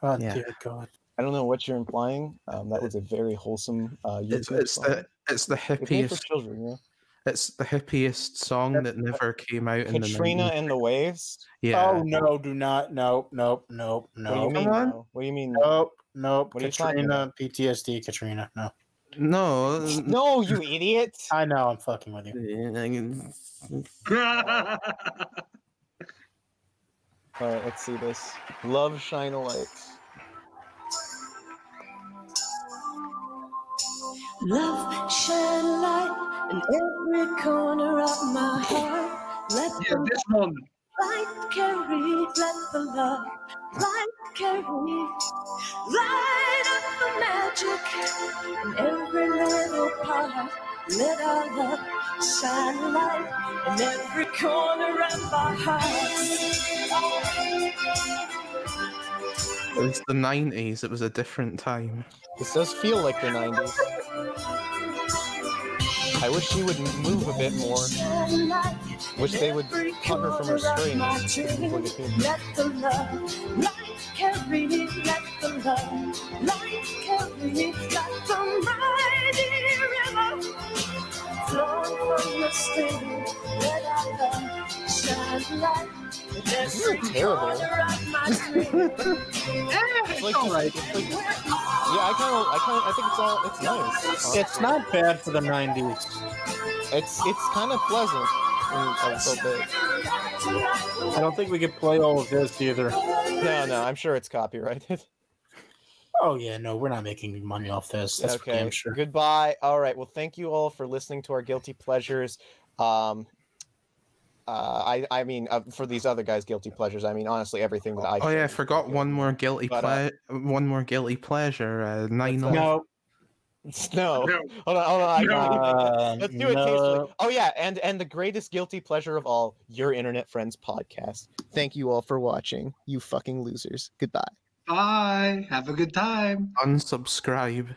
Oh dear God! I don't know what you're implying. That was a very wholesome YouTube song. It's the hippiest for children. Yeah. It's the hippiest song that never came out in the 90s. Katrina and the Waves. Yeah. Oh no! Do not! Nope! What do you mean? No? What do you mean? Nope! What are you talking Katrina, PTSD. Katrina. No. No, you idiot! I know. I'm fucking with you. All right, let's see this. Love Shine a Light. Love shine a light in every corner of my heart. Let the this one. light carry, let the love light carry. Light up the magic in every little part. Let our love shine a light in every corner of our hearts. It was the 90s. It was a different time. This does feel like the 90s. I wish she would move a bit more. Wish they would cut her from her strings. Let the love light carry, let the love light carry, like the mighty river flowing from the stream. Let our love shine light. This is terrible. Corner of my dream. It's like, yeah, I think it's nice. It's not bad for the 90s. It's kind of pleasant. A little bit. I don't think we could play all of this either. No, I'm sure it's copyrighted. Oh yeah, no, we're not making money off this. That's for damn sure. Goodbye. All right. Well, thank you all for listening to our guilty pleasures. I mean, for these other guys' guilty pleasures, I mean, honestly, everything that I. Oh yeah, I forgot one more guilty pleasure. 9/11. No. Hold on. Let's do it tastefully. Oh yeah, and the greatest guilty pleasure of all, Your Internet Friends podcast. Thank you all for watching. You fucking losers. Goodbye. Bye. Have a good time. Unsubscribe.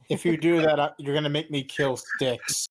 If you do that, you're gonna make me kill Sticks.